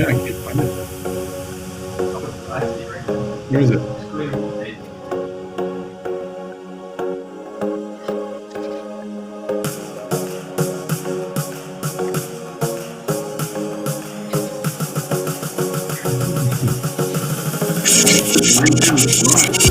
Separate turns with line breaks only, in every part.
Yeah, I can't find it.
I see it right now.
Where is it? Mine too.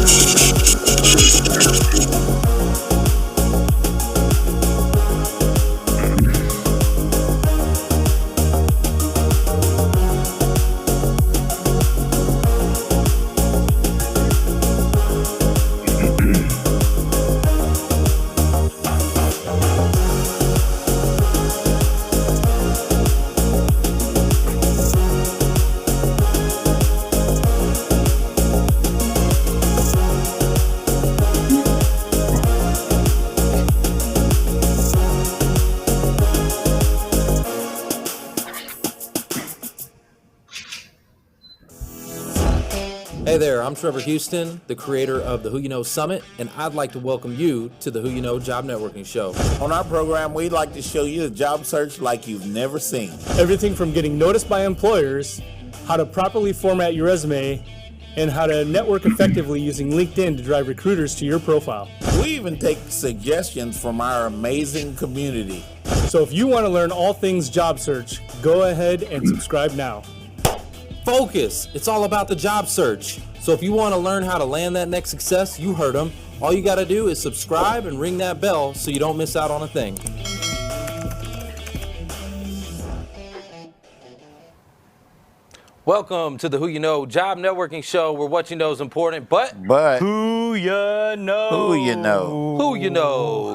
Hey there, I'm Trevor Houston, the creator of the Who You Know Summit, and I'd like to welcome you to the Who You Know Job Networking Show.
On our program, we'd like to show you the job search like you've never seen.
Everything from getting noticed by employers, how to properly format your resume, and how to network effectively using LinkedIn to drive recruiters to your profile.
We even take suggestions from our amazing community.
So if you want to learn all things job search, go ahead and subscribe now.
Focus! It's all about the job search. So if you want to learn how to land that next success, you heard them. All you got to do is subscribe and ring that bell so you don't miss out on a thing. Welcome to the Who You Know Job Networking Show, where what you know is important, but
who you know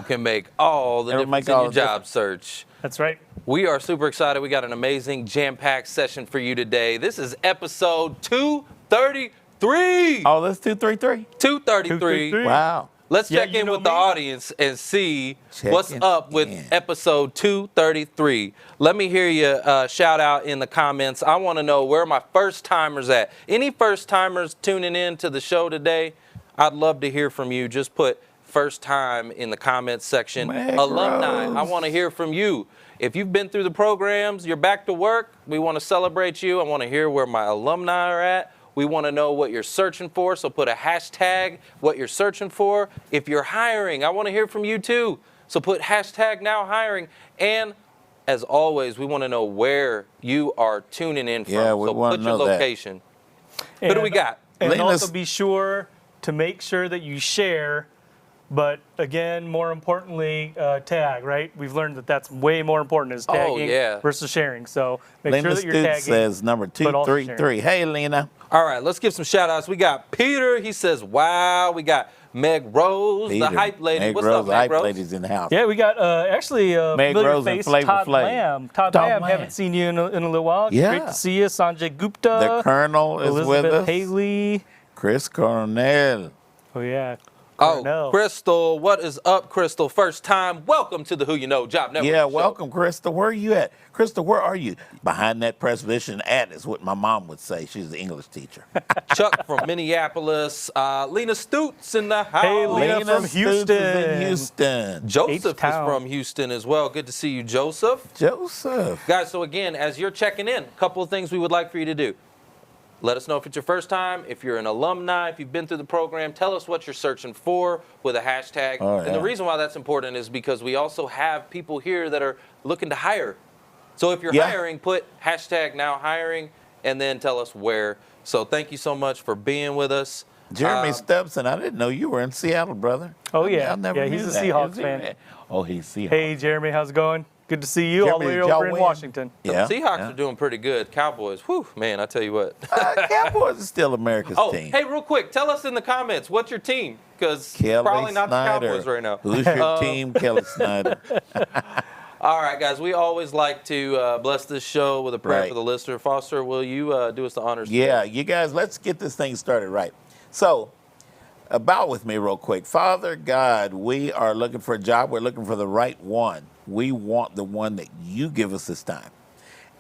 can make all the difference in your job search.
That's right.
We are super excited. We got an amazing jam-packed session for you today. This is episode 233.
Oh, that's 233?
233.
Wow.
Let's check in with the audience and see what's up with episode 233. Let me hear you shout out in the comments. I want to know where my first timers at. Any first timers tuning in to the show today? I'd love to hear from you. Just put first time in the comments section. Alumni, I want to hear from you. If you've been through the programs, you're back to work, we want to celebrate you. I want to hear where my alumni are at. We want to know what you're searching for, so put a hashtag, what you're searching for. If you're hiring, I want to hear from you too. So put hashtag now hiring. And as always, we want to know where you are tuning in from.
Yeah, we
so
want
put
to
your
know
location. Who do we got?
And also be sure to make sure that you share. But again, more importantly, tag, right? We've learned that that's way more important is tagging versus sharing. So make sure that you're tagging.
says number 233. Hey, Lena.
All right, let's give some shout outs. We got Peter. He says, wow. We got Meg Rose,
Peter,
the hype lady.
Meg
What's
Rose,
up,
the
Meg
hype
Rose?
lady's in the house.
Yeah, we got actually a
Meg
familiar
Rose and
face,
Flavor
Todd
Flav.
Lamb. Todd Lamb, haven't seen you in a little while.
Yeah.
Great to see you. Sanjay Gupta.
The Colonel is
Elizabeth
with us.
Haley.
Chris Cornell.
Oh, yeah.
Oh,
Cornell.
Crystal. What is up, Crystal? First time. Welcome to the Who You Know Job Network.
Yeah, welcome, Crystal. Where are you at? Crystal, where are you? Behind that Presbyterian at is what my mom would say. She's the English teacher.
Chuck from Minneapolis. Lena Stutes in the house.
Hey, Lena from
Stutes
Houston.
is in Houston.
Joseph is
H-Town.
from Houston as well. Good to see you, Joseph.
Joseph.
Guys, so again, as you're checking in, a couple of things we would like for you to do. Let us know if it's your first time, if you're an alumni, if you've been through the program. Tell us what you're searching for with a hashtag.
Oh,
And the
yeah.
reason why that's important is because we also have people here that are looking to hire. So if you're hiring, put hashtag now hiring and then tell us where. So thank you so much for being with us.
Jeremy Stubbson, I didn't know you were in Seattle, brother.
Oh, yeah.
I never
Yeah,
knew
he's a
that.
Seahawks
Is he?
fan.
Oh, he's Seahawks.
Hey, Jeremy, how's it going? Good to see you all the
Jeremy,
way
did y'all
over in
win?
Washington.
Yeah.
The Seahawks
yeah.
are doing pretty good. Cowboys, whew, man, I tell you what.
Cowboys is still America's team.
Hey, real quick, tell us in the comments, what's your team? Because
Kelly
probably not
Snyder.
the Cowboys right now.
Who's your team, Kelly Snyder?
All right, guys, we always like to bless this show with a prayer
Right.
for the listener. Foster, will you do us the honors?
Yeah, you guys, let's get this thing started right. So, bow with me real quick. Father God, we are looking for a job. We're looking for the right one. We want the one that you give us this time.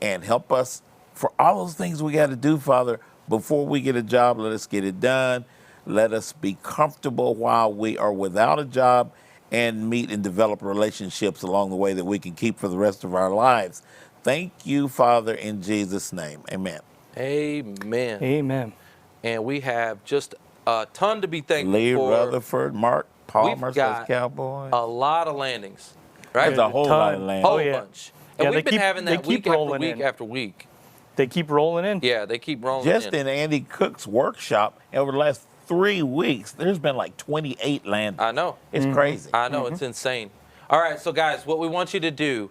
And help us for all those things we got to do, Father. Before we get a job, let us get it done. Let us be comfortable while we are without a job and meet and develop relationships along the way that we can keep for the rest of our lives. Thank you, Father, in Jesus' name. Amen.
Amen.
Amen.
And we have just a ton to be thankful
Lee
for.
Rutherford, Mark Palmer,
We've got
Cowboys.
a lot of landings, right?
There's a whole lot of landings.
Whole bunch. And
Yeah,
we've been having that week after week after week.
They keep rolling in.
Yeah, they keep rolling
Just in Andy Cook's workshop, over the last 3 weeks, there's been like 28 landings.
I know.
It's crazy.
I know, it's insane. All right, so guys, what we want you to do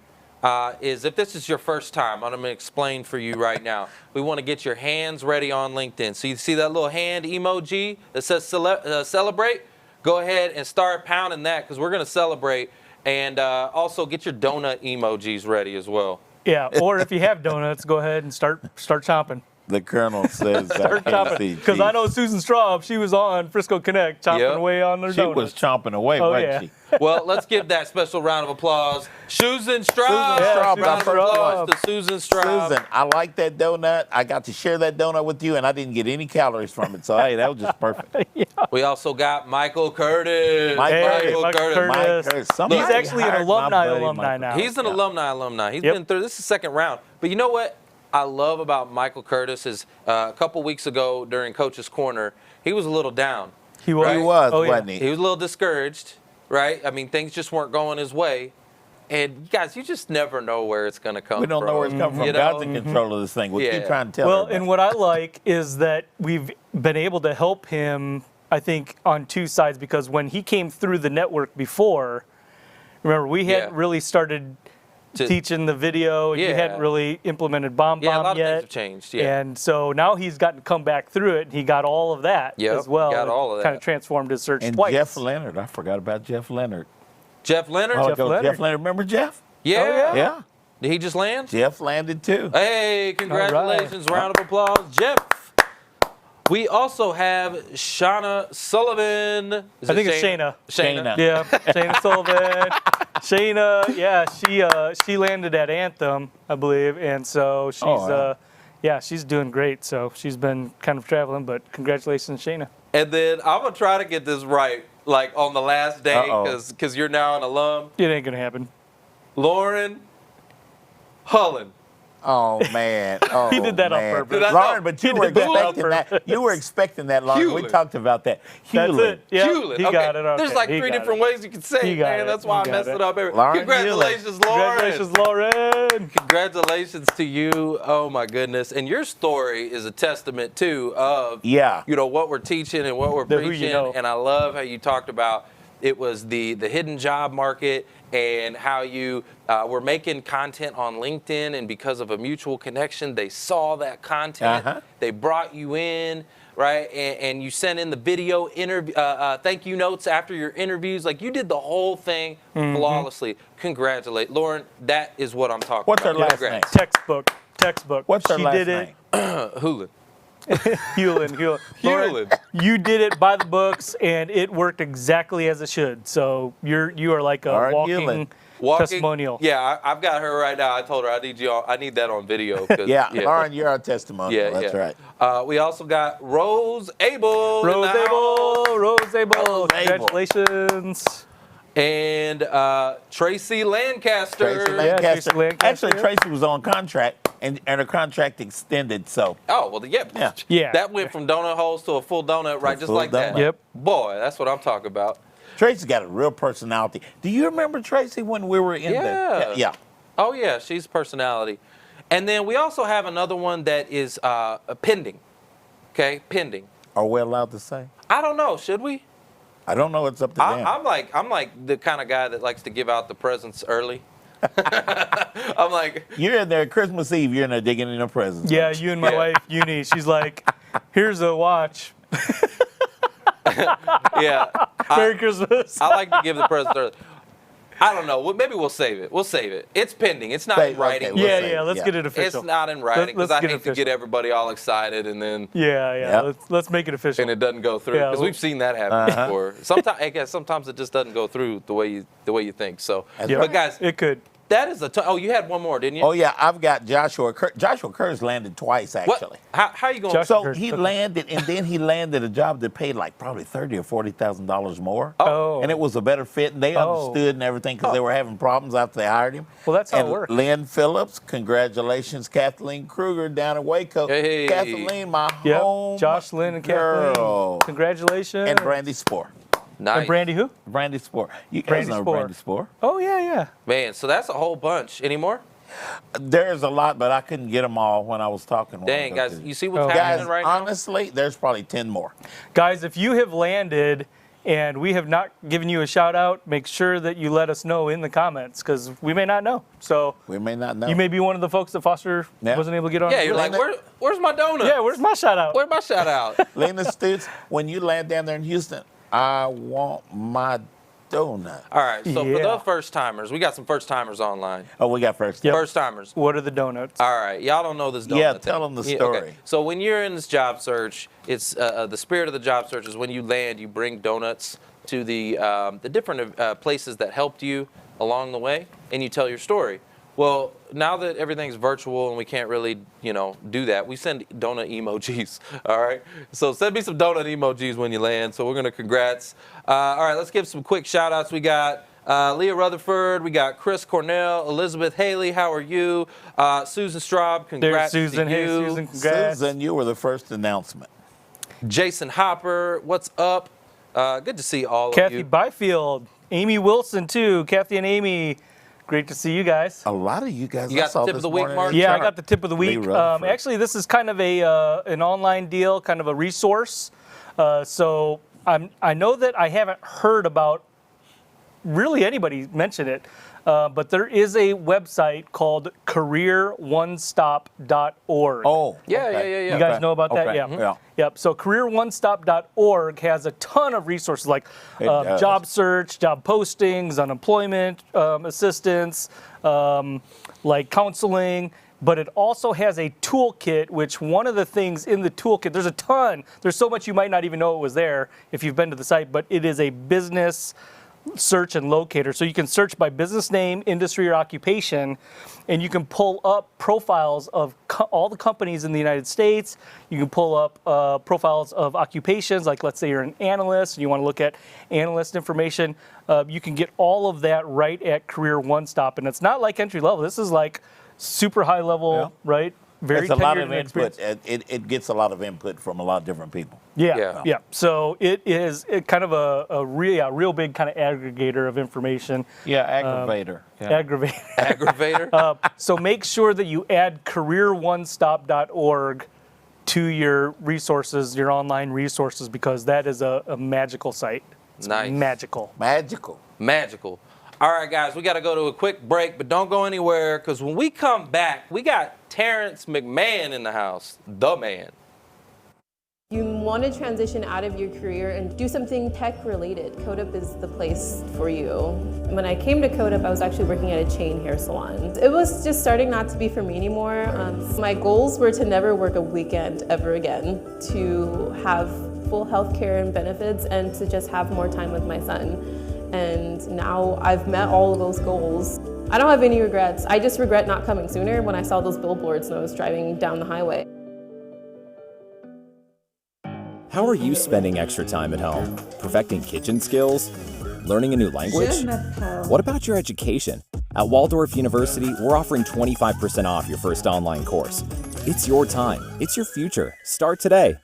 is if this is your first time, I'm going to explain for you right now. We want to get your hands ready on LinkedIn. So you see that little hand emoji that says celebrate? Go ahead and start pounding that because we're going to celebrate. And also get your donut emojis ready as well.
Yeah, or if you have donuts, go ahead and start chomping.
The Colonel says that.
Because I know Susan Straub, she was on Frisco Connect chomping away on their donuts.
She was chomping away, wasn't she?
Well, let's give that special round of applause. Susan Straub.
Susan Straub.
Round of applause to Susan Straub.
Susan, I like that donut. I got to share that donut with you, and I didn't get any calories from it. So, hey, that was just perfect.
We also got Michael Curtis.
Michael Curtis.
Mike Curtis.
He's actually an alumni now.
He's an alumni. He's been through, this is the second round. But you know what I love about Michael Curtis is a couple weeks ago during Coach's Corner, he was a little down.
He was.
Right?
He was, wasn't he?
He was a little discouraged, right? I mean, things just weren't going his way. And guys, you just never know where it's going to come from.
We don't know where it's coming from.
You
God's
know?
in control of this thing. We keep trying to tell
Well,
everybody.
and what I like is that we've been able to help him, I think, on two sides, because when he came through the network before, remember, we hadn't really started teaching the video, and you hadn't really implemented Bomb
a lot
yet.
of things have changed,
And so now he's gotten to come back through it, and he got all of that as well.
Got all of that.
Kind of transformed his search
and
twice.
Jeff Leonard. I forgot about Jeff Leonard.
Jeff Leonard?
Jeff Leonard. Remember Jeff?
Yeah.
Yeah.
Did he just land?
Jeff landed too.
Hey, congratulations. Round of applause. Jeff. We also have Shauna Sullivan.
I think it's Shayna.
Shayna.
Yeah, Shayna Sullivan. Shayna, yeah, she landed at Anthem, I believe, and so she's she's doing great. So she's been kind of traveling, but congratulations, Shayna.
And then I'm gonna try to get this right, like on the last day, because you're now an alum.
It ain't gonna happen.
Lauren Hullen.
Oh man! Oh,
he did that on purpose.
Lauren, but you were expecting that. You were expecting that, Lauren.
Hewlin.
We talked about that.
That's it. Yeah,
Hewlin.
he got it. Okay.
There's like three different ways you can say it, man. That's why I messed it up.
Lauren
Congratulations, Lauren.
Congratulations, Lauren.
Congratulations to you. Oh my goodness. And your story is a testament too of what we're teaching and what we're preaching. And I love how you talked about it was the hidden job market and how you were making content on LinkedIn, and because of a mutual connection, they saw that content. They brought you in, right? And you sent in the video thank you notes after your interviews. Like, you did the whole thing flawlessly. Congratulate. Lauren, that is what I'm talking about.
What's her last name?
Textbook.
What's her last
name?
She did it.
Hewlin.
Hewlin. Lauren, you did it by the books, and it worked exactly as it should. So you are like a walking testimonial.
Yeah, I've got her right now. I told her I need that on video.
Lauren, you're our testimonial. That's right.
We also got Rose Abel.
Rose Abel. Congratulations.
And Tracy Lancaster.
Tracy Lancaster. Actually, Tracy was on contract, and her contract extended. So.
Oh well, yeah. That went from donut holes to a full donut, right? Just like that.
Yep.
Boy, that's what I'm talking about.
Tracy's got a real personality. Do you remember Tracy when we were in there? Yeah.
Oh yeah, she's personality. And then we also have another one that is pending. Okay, pending.
Are we allowed to say?
I don't know. Should we?
I don't know. It's up to them.
I'm like the kind of guy that likes to give out the presents early. I'm like,
you're in there Christmas Eve. You're in there digging in the presents.
Yeah, you and my wife, Uni. She's like, here's a watch. Merry Christmas.
I like to give the presents early. I don't know. Maybe we'll save it. It's pending. It's not in writing.
Okay, let's get it official.
It's not in writing because I hate to get everybody all excited and then.
Let's make it official.
And it doesn't go through because we've seen that happen before. Sometimes it just doesn't go through the way you think. So,
but
guys,
it could.
That is a ton. Oh, you had one more, didn't you?
Oh yeah, I've got Joshua Kerr. Joshua Kerr's landed twice actually.
What? How you going?
So he landed, and then he landed a job that paid like probably $30,000 or $40,000 more.
Oh.
And it was a better fit, and they understood and everything because they were having problems after they hired him.
Well, that's how
and
it works.
Lynn Phillips, congratulations, Kathleen Kruger down in Waco.
Hey.
Kathleen, my
Yep.
home
Josh, Lynn, and
girl.
Kathleen. Congratulations.
And Brandy Spore.
Nice.
And Brandy who?
Brandy Spore. You guys
Brandy
know
Spore.
Brandy Spore.
Oh, yeah.
Man, so that's a whole bunch. Any more?
There's a lot, but I couldn't get them all when I was talking.
Dang, guys, you see what's
Guys,
happening right now?
honestly, there's probably 10 more.
Guys, if you have landed and we have not given you a shout out, make sure that you let us know in the comments because we may not know. So
We may not know.
you may be one of the folks that Foster wasn't able to get on.
Yeah, you're like, where's my donut?
Yeah, where's my shout out?
Where's my shout out?
Lena Stutz, when you land down there in Houston, I want my donut.
All right, so for
Yeah.
the first timers, we got some first timers online.
Oh, we got first.
Yep.
First timers.
What are the donuts?
All right, y'all don't know this donut
Yeah,
thing.
tell them the
Yeah,
story.
okay. So when you're in this job search, it's the spirit of the job search is when you land, you bring donuts to the different places that helped you along the way, and you tell your story. Well, now that everything's virtual and we can't really, do that, we send donut emojis, all right? So send me some donut emojis when you land. So we're going to congrats. All right, let's give some quick shout-outs. We got Leah Rutherford. We got Chris Cornell, Elizabeth Haley, how are you? Susan Straub, congrats
There's Susan.
to
Hey,
you.
Susan, congrats.
Susan, you were the first announcement.
Jason Hopper, what's up? Good to see all of
Kathy
you.
Byfield, Amy Wilson too. Kathy and Amy, great to see you guys.
A lot of you guys.
You got
I saw
the tip
this
of the week,
morning
Mark?
in the
Yeah, I
chart.
got the tip of the
Lee
week.
Rutherford.
Actually, this is kind of an online deal, kind of a resource. So I know that I haven't heard about really anybody mention it, but there is a website called careeronestop.org.
Oh,
Yeah,
okay.
yeah.
You guys know about that?
Okay.
Yeah.
Yeah.
Yep. So careeronestop.org has a ton of resources like
It does.
job search, job postings, unemployment assistance, like counseling. But it also has a toolkit, which one of the things in the toolkit, there's a ton. There's so much you might not even know it was there if you've been to the site, but it is a business search and locator. So you can search by business name, industry, or occupation, and you can pull up profiles of all the companies in the United States. You can pull up profiles of occupations, like let's say you're an analyst and you want to look at analyst information. You can get all of that right at Career One Stop, and it's not like entry level. This is like super high level, right? Very
It's a lot
tenured
of
and
input.
experienced.
It gets a lot of input from a lot of different people.
Yeah. So it is kind of a real big kind of aggregator of information.
Yeah, aggravator.
Aggravator. So make sure that you add careeronestop.org to your resources, your online resources, because that is a magical site. It's
Nice.
magical.
Magical. All right, guys, we got to go to a quick break, but don't go anywhere because when we come back, we got Terrance Mcmahon in the house, the man.
You want to transition out of your career and do something tech related. Codeup is the place for you. When I came to Codeup, I was actually working at a chain hair salon. It was just starting not to be for me anymore. My goals were to never work a weekend ever again, to have full health care and benefits, and to just have more time with my son. And now I've met all of those goals. I don't have any regrets. I just regret not coming sooner when I saw those billboards and I was driving down the highway.
How are you spending extra time at home? Perfecting kitchen skills? Learning a new language? What about your education? At Waldorf University, we're offering 25% off your first online course. It's your time. It's your future. Start today.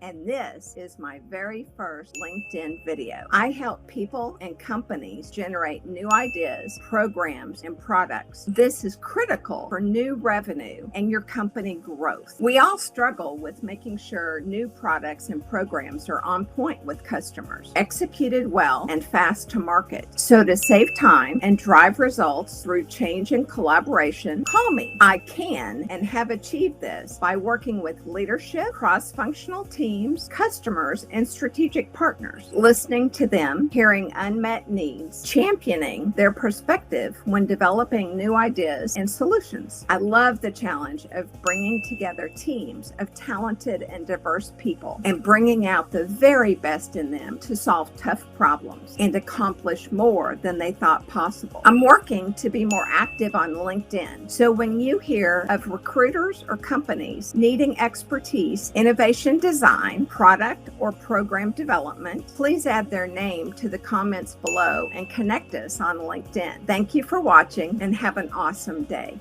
And this is my very first LinkedIn video. I help people and companies generate new ideas, programs, and products. This is critical for new revenue and your company growth. We all struggle with making sure new products and programs are on point with customers, executed well, and fast to market. So to save time and drive results through change and collaboration, call me. I can and have achieved this by working with leadership, cross-functional teams, teams, customers, and strategic partners, listening to them, hearing unmet needs, championing their perspective when developing new ideas and solutions. I love the challenge of bringing together teams of talented and diverse people and bringing out the very best in them to solve tough problems and accomplish more than they thought possible. I'm working to be more active on LinkedIn. So when you hear of recruiters or companies needing expertise, innovation design, product or program development, please add their name to the comments below and connect us on LinkedIn. Thank you for watching and have an awesome day.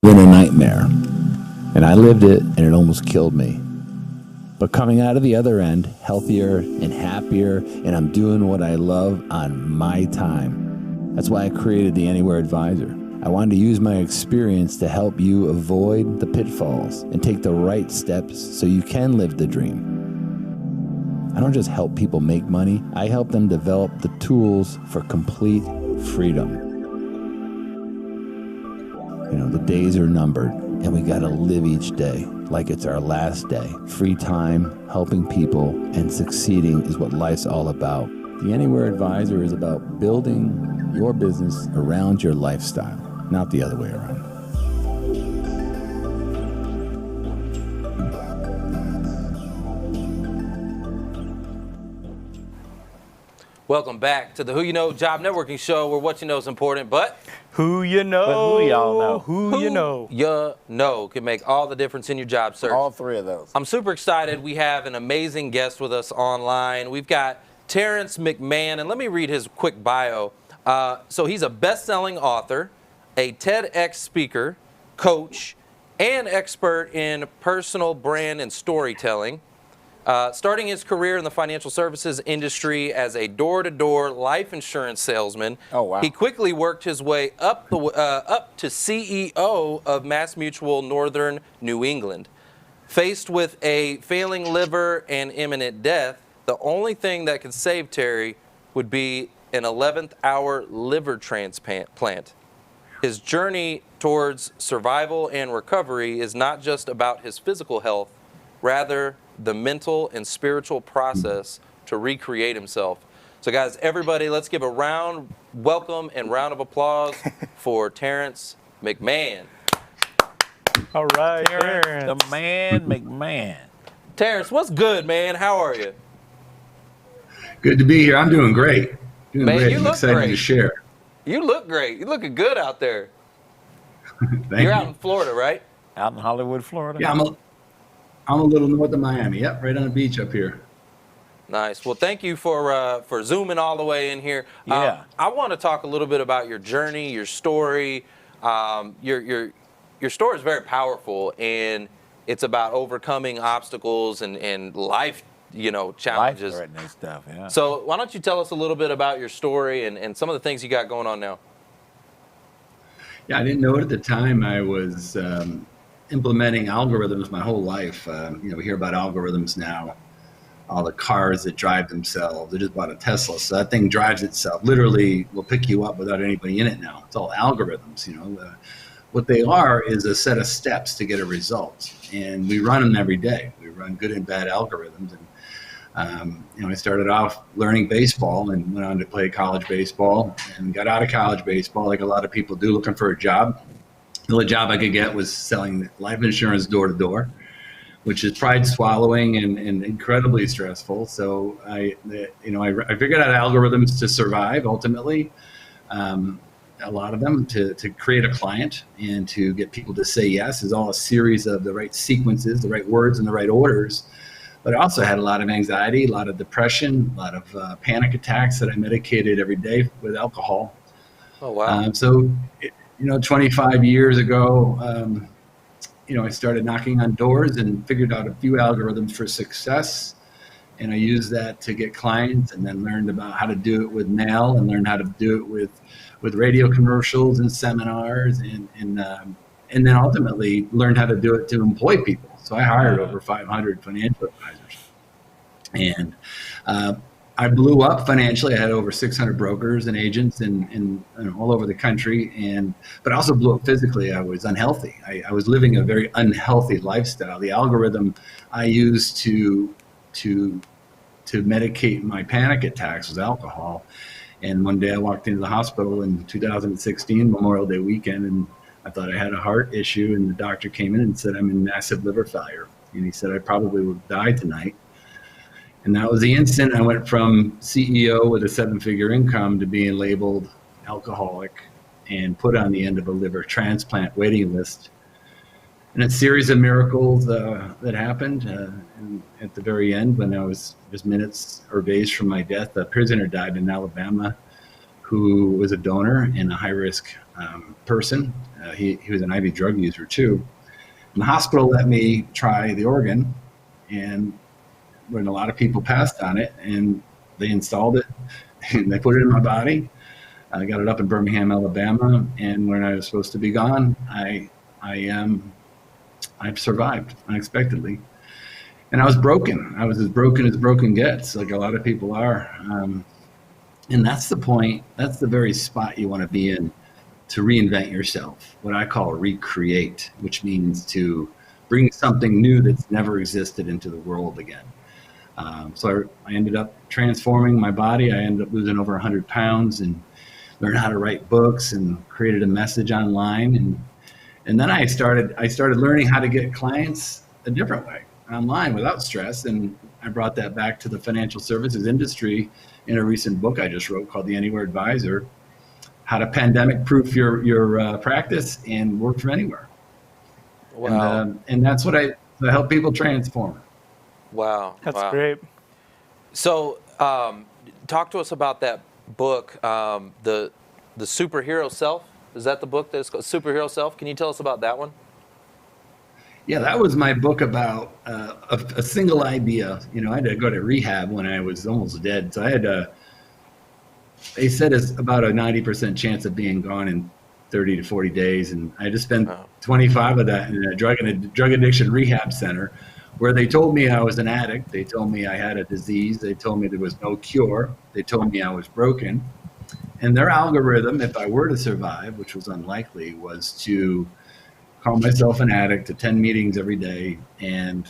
Been a nightmare, and I lived it, and it almost killed me. But coming out of the other end, healthier and happier, and I'm doing what I love on my time. That's why I created the Anywhere Advisor. I wanted to use my experience to help you avoid the pitfalls and take the right steps so you can live the dream. I don't just help people make money, I help them develop the tools for complete freedom. You know, the days are numbered, and we gotta live each day like it's our last day. Free time, helping people, and succeeding is what life's all about. The Anywhere Advisor is about building your business around your lifestyle, not the other way around.
Welcome back to the Who You Know Job Networking Show, where what you know is important, but
who you know,
But who y'all know?
who you know.
You know can make all the difference in your job search.
All three of those.
I'm super excited. We have an amazing guest with us online. We've got Terrance Mcmahon, and let me read his quick bio. So he's a best-selling author, a TEDx speaker, coach, and expert in personal brand and storytelling. Starting his career in the financial services industry as a door-to-door life insurance salesman, he quickly worked his way up to CEO of MassMutual Northern New England. Faced with a failing liver and imminent death, the only thing that could save Terry would be an 11th hour liver transplant. His journey towards survival and recovery is not just about his physical health, rather the mental and spiritual process to recreate himself. So guys, everybody, let's give a welcome and round of applause for Terrance Mcmahon.
All right,
Terrance, the man McMahon.
Terrance, what's good, man? How are you?
Good to be here. I'm doing great.
Man, you
I'm
look
excited
great.
to share.
You look great. You're looking good out there.
Thank
You're
you.
out in Florida, right?
Out in Hollywood, Florida?
Yeah, I'm a little north of Miami. Yep, right on the beach up here.
Nice. Well, thank you for zooming all the way in here.
Yeah.
I want to talk a little bit about your journey, your story. Your story is very powerful, and it's about overcoming obstacles and life, challenges.
Life-threatening stuff, yeah.
So why don't you tell us a little bit about your story and some of the things you got going on now?
Yeah, I didn't know it at the time. I was implementing algorithms my whole life. We hear about algorithms now. All the cars that drive themselves. I just bought a Tesla, so that thing drives itself. Literally will pick you up without anybody in it now. It's all algorithms, What they are is a set of steps to get a result. And we run them every day. We run good and bad algorithms. And, I started off learning baseball and went on to play college baseball and got out of college baseball like a lot of people do, looking for a job. The only job I could get was selling life insurance door to door, which is pride swallowing and incredibly stressful. So I figured out algorithms to survive ultimately. A lot of them to create a client and to get people to say yes is all a series of the right sequences, the right words in the right orders. But I also had a lot of anxiety, a lot of depression, a lot of panic attacks that I medicated every day with alcohol.
Oh, wow.
25 years ago, I started knocking on doors and figured out a few algorithms for success. And I used that to get clients, and then learned about how to do it with mail, and learned how to do it with radio commercials and seminars, and then ultimately learned how to do it to employ people. So I hired over 500 financial advisors. And I blew up financially. I had over 600 brokers and agents in all over the country, but I also blew up physically. I was unhealthy. I was living a very unhealthy lifestyle. The algorithm I used to medicate my panic attacks was alcohol. And one day I walked into the hospital in 2016, Memorial Day weekend, and I thought I had a heart issue. And the doctor came in and said, I'm in massive liver failure. And he said, I probably will die tonight. And that was the instant I went from CEO with a 7-figure income to being labeled alcoholic and put on the end of a liver transplant waiting list. And a series of miracles that happened. And at the very end, when I was just minutes or days from my death, a prisoner died in Alabama who was a donor and a high-risk person. He was an IV drug user too. And the hospital let me try the organ, and when a lot of people passed on it, and they installed it and they put it in my body. I got it up in Birmingham, Alabama, and when I was supposed to be gone, I survived unexpectedly. And I was broken. I was as broken gets, like a lot of people are. And that's the point. That's the very spot you want to be in to reinvent yourself, what I call recreate, which means to bring something new that's never existed into the world again. So I ended up transforming my body. I ended up losing over 100 pounds and learned how to write books and created a message online. And then I started learning how to get clients a different way, online without stress. And I brought that back to the financial services industry in a recent book I just wrote called The Anywhere Advisor, how to pandemic proof your practice and work from anywhere.
Wow.
And that's what I help people transform.
Wow.
That's great.
So talk to us about that book, the Superhero Self. Is that the book that's called Superhero Self? Can you tell us about that one?
Yeah, that was my book about a single idea. You know, I had to go to rehab when I was almost dead. So I had they said it's about a 90% chance of being gone in 30 to 40 days. And I just spent 25 of that in a drug addiction rehab center where they told me I was an addict. They told me I had a disease. They told me there was no cure. They told me I was broken. And their algorithm, if I were to survive, which was unlikely, was to call myself an addict, attend meetings every day, and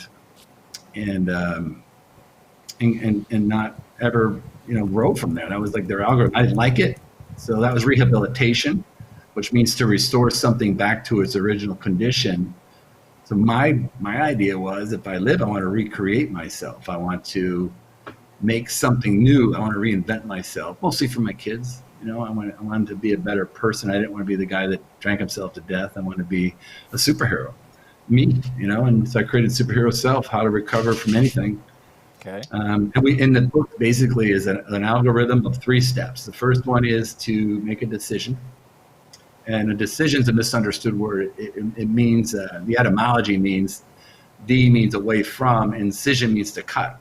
not ever, grow from there. That was like their algorithm. I didn't like it. So that was rehabilitation, which means to restore something back to its original condition. So my idea was, if I live, I want to recreate myself. I want to make something new. I want to reinvent myself, mostly for my kids. I wanted to be a better person. I didn't want to be the guy that drank himself to death. I wanted to be a superhero, me, and so I created Superhero Self, how to recover from anything.
Okay.
And in the book basically is an algorithm of 3 steps. The first one is to make a decision. And a decision is a misunderstood word. It means, the etymology means, D means away from, and incision means to cut.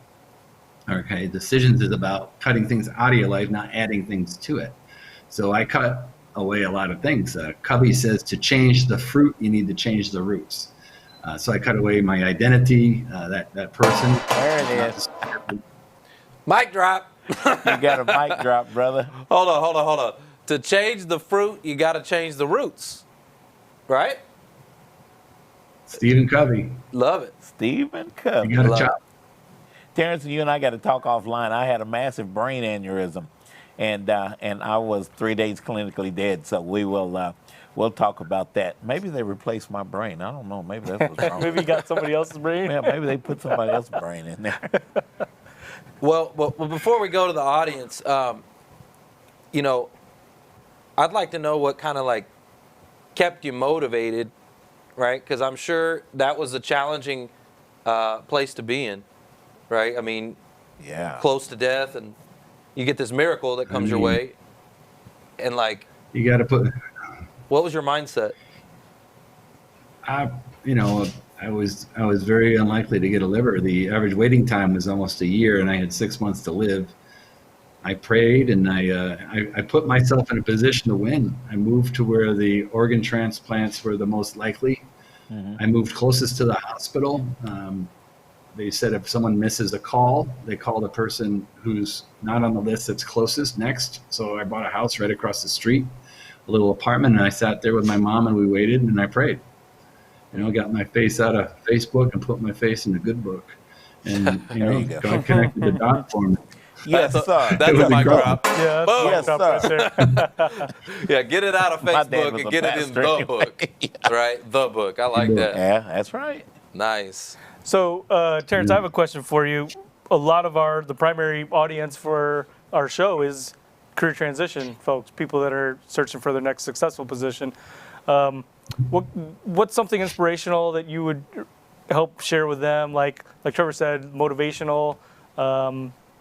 Okay, decisions is about cutting things out of your life, not adding things to it. So I cut away a lot of things. Covey says to change the fruit, you need to change the roots. So I cut away my identity, that person.
There it is.
Mic drop.
You got a mic drop, brother.
Hold on. To change the fruit, you got to change the roots, right?
Stephen Covey.
Love it.
Stephen Covey.
You got to chop.
Terrance, you and I got to talk offline. I had a massive brain aneurysm, and I was 3 days clinically dead. So we'll talk about that. Maybe they replaced my brain. I don't know. Maybe that's what's wrong.
Maybe you got somebody else's brain.
Yeah, maybe they put somebody else's brain in there.
Well, before we go to the audience, I'd like to know what kind of kept you motivated, right? Because I'm sure that was a challenging place to be in, right? I mean,
yeah,
close to death, and you get this miracle that comes your way, and
you got to put.
What was your mindset?
I was very unlikely to get a liver. The average waiting time was almost a year, and I had 6 months to live. I prayed, and I put myself in a position to win. I moved to where the organ transplants were the most likely. Mm-hmm. I moved closest to the hospital. They said if someone misses a call, they call the person who's not on the list that's closest next. So I bought a house right across the street, a little apartment, and I sat there with my mom and we waited and I prayed. Got my face out of Facebook and put my face in the good book. And, God connected the dot for me.
Yes, sir.
That's a mic drop.
Yeah, that's
Yes,
a mic drop right there.
Yeah, get it out of
My dad
Facebook
was
and
a
get it in
pastor
the book. Right? The book. I like that.
Yeah, that's right.
Nice.
So, Terrance, I have a question for you. A lot of the primary audience for our show is career transition folks, people that are searching for their next successful position. What's something inspirational that you would help share with them? Like Trevor said, motivational.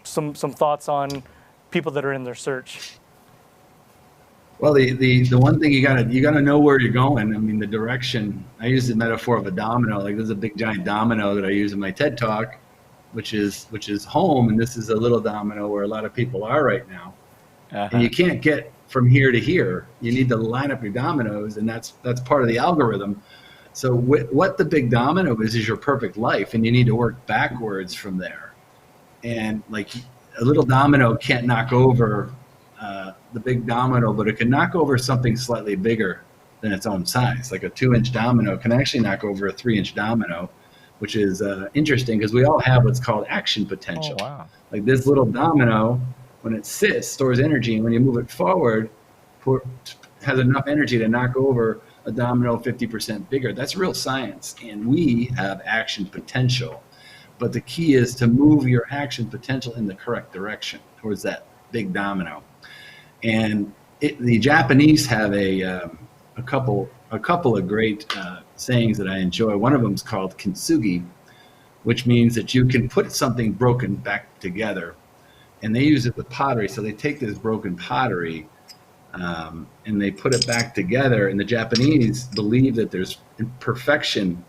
Some thoughts on people that are in their search.
Well, the one thing you gotta know where you're going. I mean, the direction. I use the metaphor of a domino. Like there's a big giant domino that I use in my TED talk, which is home, and this is a little domino where a lot of people are right now. And you can't get from here to here. You need to line up your dominoes, and that's part of the algorithm. So what the big domino is your perfect life, and you need to work backwards from there. And like a little domino can't knock over the big domino, but it can knock over something slightly bigger than its own size. Like a 2-inch domino can actually knock over a 3-inch domino, which is interesting because we all have what's called action potential.
Oh, wow.
Like this little domino, when it sits, stores energy, and when you move it forward, has enough energy to knock over a domino 50% bigger. That's real science, and we have action potential. But the key is to move your action potential in the correct direction towards that big domino. And the Japanese have a couple of great sayings that I enjoy. One of them is called kintsugi, which means that you can put something broken back together. And they use it with pottery. So they take this broken pottery and they put it back together. And the Japanese believe that there's imperfection,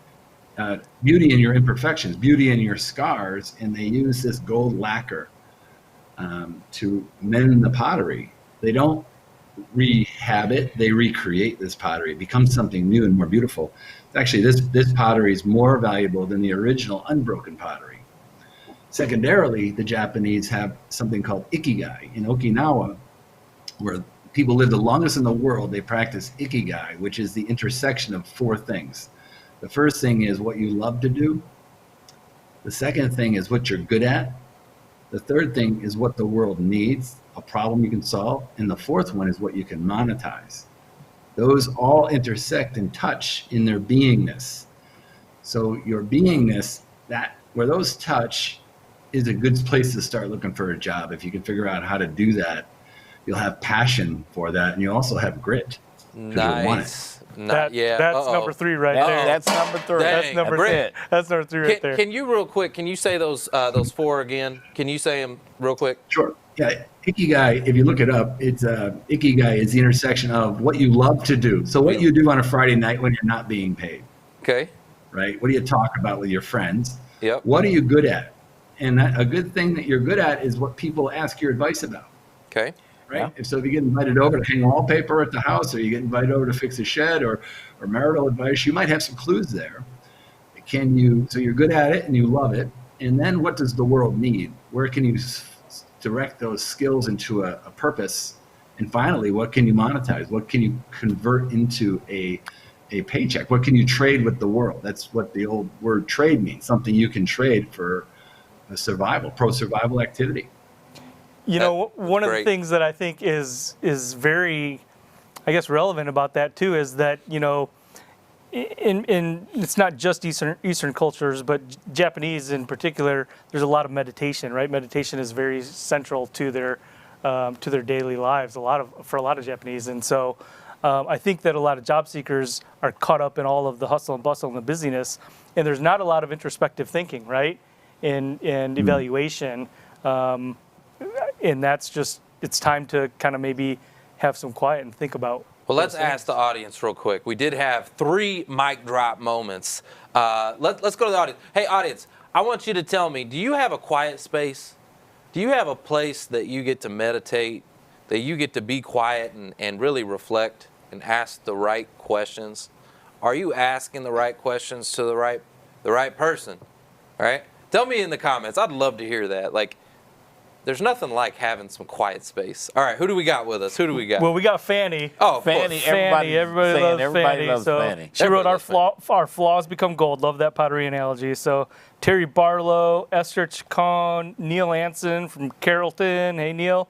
beauty in your imperfections, beauty in your scars. And they use this gold lacquer to mend the pottery. They don't rehab it, they recreate this pottery. It becomes something new and more beautiful. Actually, this pottery is more valuable than the original unbroken pottery. Secondarily, the Japanese have something called ikigai in Okinawa, where people live the longest in the world. They practice ikigai, which is the intersection of 4 things. The first thing is what you love to do. The second thing is what you're good at. The third thing is what the world needs, a problem you can solve. And the fourth one is what you can monetize. Those all intersect and touch in their beingness. So your beingness, where those touch, is a good place to start looking for a job. If you can figure out how to do that, you'll have passion for that, and you also have grit.
Nice.
That's number 3 right there.
That's number 3.
That's number 3. That's number 3 right there.
Can you real quick? Can you say those 4 again? Can you say them real quick?
Sure. Yeah, ikigai. If you look it up, it's ikigai is the intersection of what you love to do. So what you do on a Friday night when you're not being paid.
Okay.
Right. What do you talk about with your friends?
Yep.
What are you good at? And a good thing that you're good at is what people ask your advice about.
Okay.
Right. Yeah. So if you get invited over to hang wallpaper at the house, or you get invited over to fix a shed, or marital advice, you might have some clues there. So you're good at it and you love it. And then what does the world need? Where can you direct those skills into a purpose? And finally, what can you monetize? What can you convert into a paycheck? What can you trade with the world? That's what the old word trade means, something you can trade for a pro-survival activity.
You know, one of the things that I think is very, I guess, relevant about that too is that, you know, in it's not just Eastern cultures, but Japanese in particular, there's a lot of meditation, right? Meditation is very central to their daily lives, for a lot of Japanese. And so I think that a lot of job seekers are caught up in all of the hustle and bustle and the busyness, and there's not a lot of introspective thinking, right? And evaluation. And that's just, it's time to kind of maybe have some quiet and think about.
Well, let's ask the audience real quick. We did have 3 mic drop moments. Let's go to the audience. Hey, audience, I want you to tell me, do you have a quiet space? Do you have a place that you get to meditate, that you get to be quiet and really reflect and ask the right questions? Are you asking the right questions to the right person? All right? Tell me in the comments. I'd love to hear that. Like, there's nothing like having some quiet space. All right, who do we got with us? Who do we got?
Well, we got Fanny.
Oh,
Fanny.
Fanny. Everybody loves Fanny.
Fanny.
She wrote
Everybody
our flaws become gold. Love that pottery analogy. So Terry Barlow, Esther Chacon, Neil Anson from Carrollton. Hey, Neil.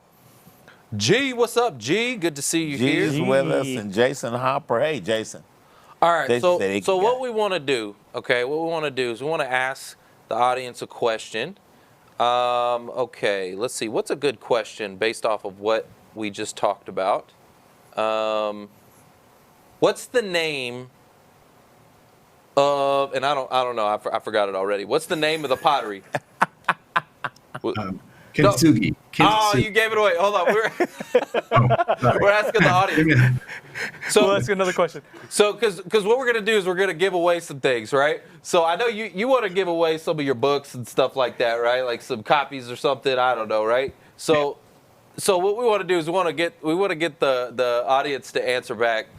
G, what's up, G? Good to see you here.
G's with us, and Jason Hopper. Hey, Jason.
All right,
Jason said he
so
can
what
go.
we want to do, okay, what we want to do is we want to ask the audience a question. Okay, let's see. What's a good question based off of what we just talked about? What's the name of, and I don't know, I forgot it already. What's the name of the pottery?
Kintsugi.
Oh, you gave it away. Hold on. We're asking the audience.
So let's get another question.
So, because what we're going to do is we're going to give away some things, right? So I know you want to give away some of your books and stuff like that, right? Like some copies or something. I don't know, right? So what we want to do is we want to get the audience to answer back.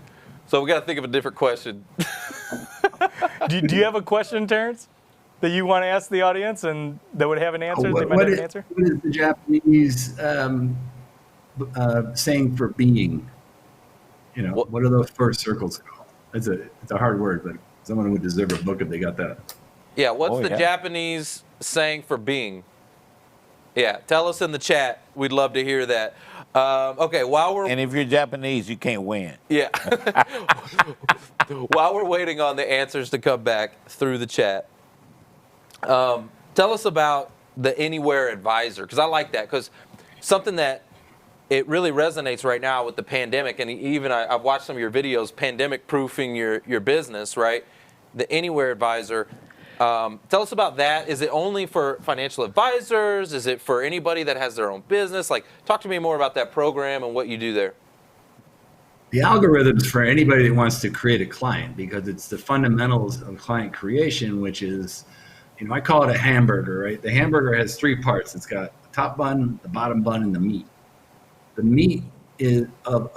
So we got to think of a different question.
Do you have a question, Terrance, that you want to ask the audience and that would have an answer? They might have an answer.
What is the Japanese saying for being? You know, what are those first circles called? It's a hard word, but someone would deserve a book if they got that.
Yeah, what's the Japanese saying for being? Yeah, tell us in the chat. We'd love to hear that. Okay,
and if you're Japanese, you can't win.
Yeah. While we're waiting on the answers to come back through the chat, tell us about the Anywhere Advisor, because I like that, because something that it really resonates right now with the pandemic, and even I've watched some of your videos, pandemic proofing your business, right? The Anywhere Advisor. Tell us about that. Is it only for financial advisors? Is it for anybody that has their own business? Like, talk to me more about that program and what you do there.
The algorithm's for anybody that wants to create a client, because it's the fundamentals of client creation, which is, you know, I call it a hamburger, right? The hamburger has three parts. It's got the top bun, the bottom bun, and the meat. The meat is of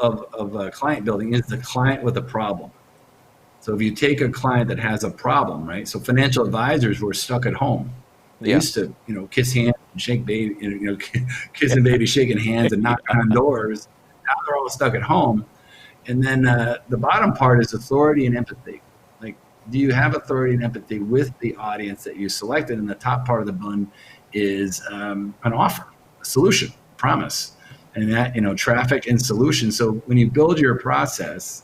client building is the client with a problem. So if you take a client that has a problem, right? So financial advisors were stuck at home. They used to, you know, kiss hands and shake baby, you know, kissing baby, shaking hands and knocking on doors. Now they're all stuck at home. And then the bottom part is authority and empathy. Like, do you have authority and empathy with the audience that you selected? And the top part of the bun is an offer, a solution, promise. And that, you know, traffic and solution. So when you build your process,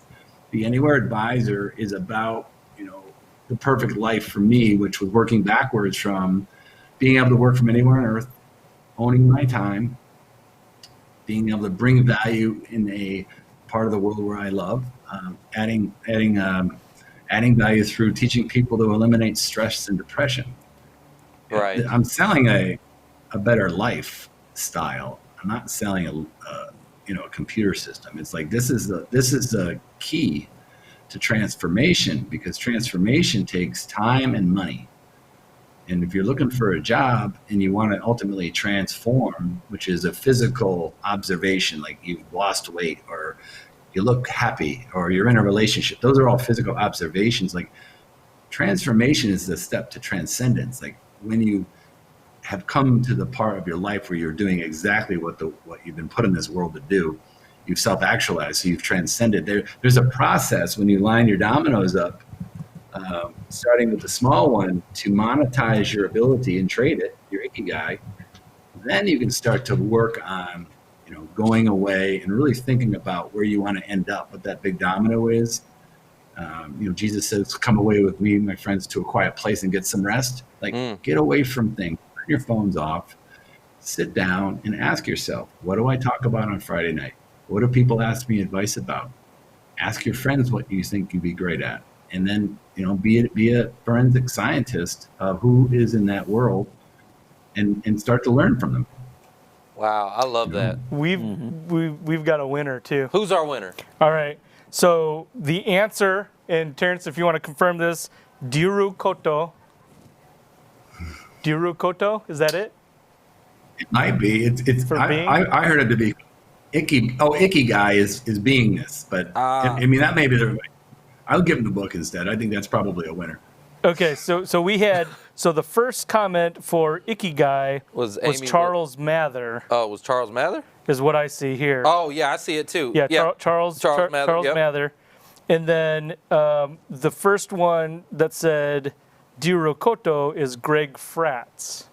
the Anywhere Advisor is about, you know, the perfect life for me, which was working backwards from being able to work from anywhere on earth, owning my time, being able to bring value in a part of the world where I love, adding value through teaching people to eliminate stress and depression.
Right.
I'm selling a better lifestyle. I'm not selling a computer system. It's like this is the key to transformation, because transformation takes time and money. And if you're looking for a job and you want to ultimately transform, which is a physical observation, like you've lost weight or you look happy or you're in a relationship, those are all physical observations. Like, transformation is the step to transcendence. Like, when you have come to the part of your life where you're doing exactly what you've been put in this world to do, you've self-actualized, so you've transcended. There's a process when you line your dominoes up, starting with the small one, to monetize your ability and trade it, your ikigai. Then you can start to work on, you know, going away and really thinking about where you want to end up, what that big domino is. You know, Jesus says, "Come away with me, my friends, to a quiet place and get some rest." Like, get away from things. Turn your phones off, sit down and ask yourself, what do I talk about on Friday night? What do people ask me advice about? Ask your friends what you think you'd be great at. And then, you know, be a forensic scientist of who is in that world and start to learn from them.
Wow, I love that.
We've got a winner too.
Who's our winner?
All right. So the answer, and Terrance, if you want to confirm this, Diru Koto. Diru Koto, is that it?
It might be. It's
For being?
I heard it to be ikigai is beingness, but I mean, that may be the. I'll give him the book instead. I think that's probably a winner.
Okay, so we had the first comment for Ikigai
was
Charles Mather.
Oh, it was Charles Mather?
Is what I see here.
Oh yeah, I see it too.
Yeah, Charles Mather. Charles Mather. And then the first one that said Dirokoto is Greg Fratz.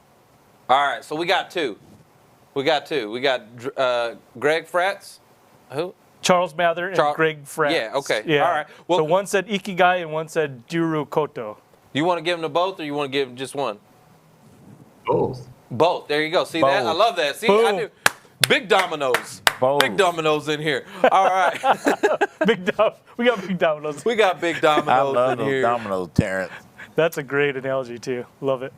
All right, so we got two. We got Greg Fratz. Who?
Charles Mather and Greg Fratz.
Yeah, okay. Yeah. All right. Well,
so one said Ikigai and one said Dirokoto.
You want to give them to both, or you want to give them just one?
Both.
Both. There you go. See
Both.
that? I love that. See,
Boom.
I knew. Big dominoes.
Both.
Big dominoes in here. All right.
We got big dominoes.
We got big dominoes
I love
in
those
here.
dominoes, Terrance.
That's a great analogy too. Love it.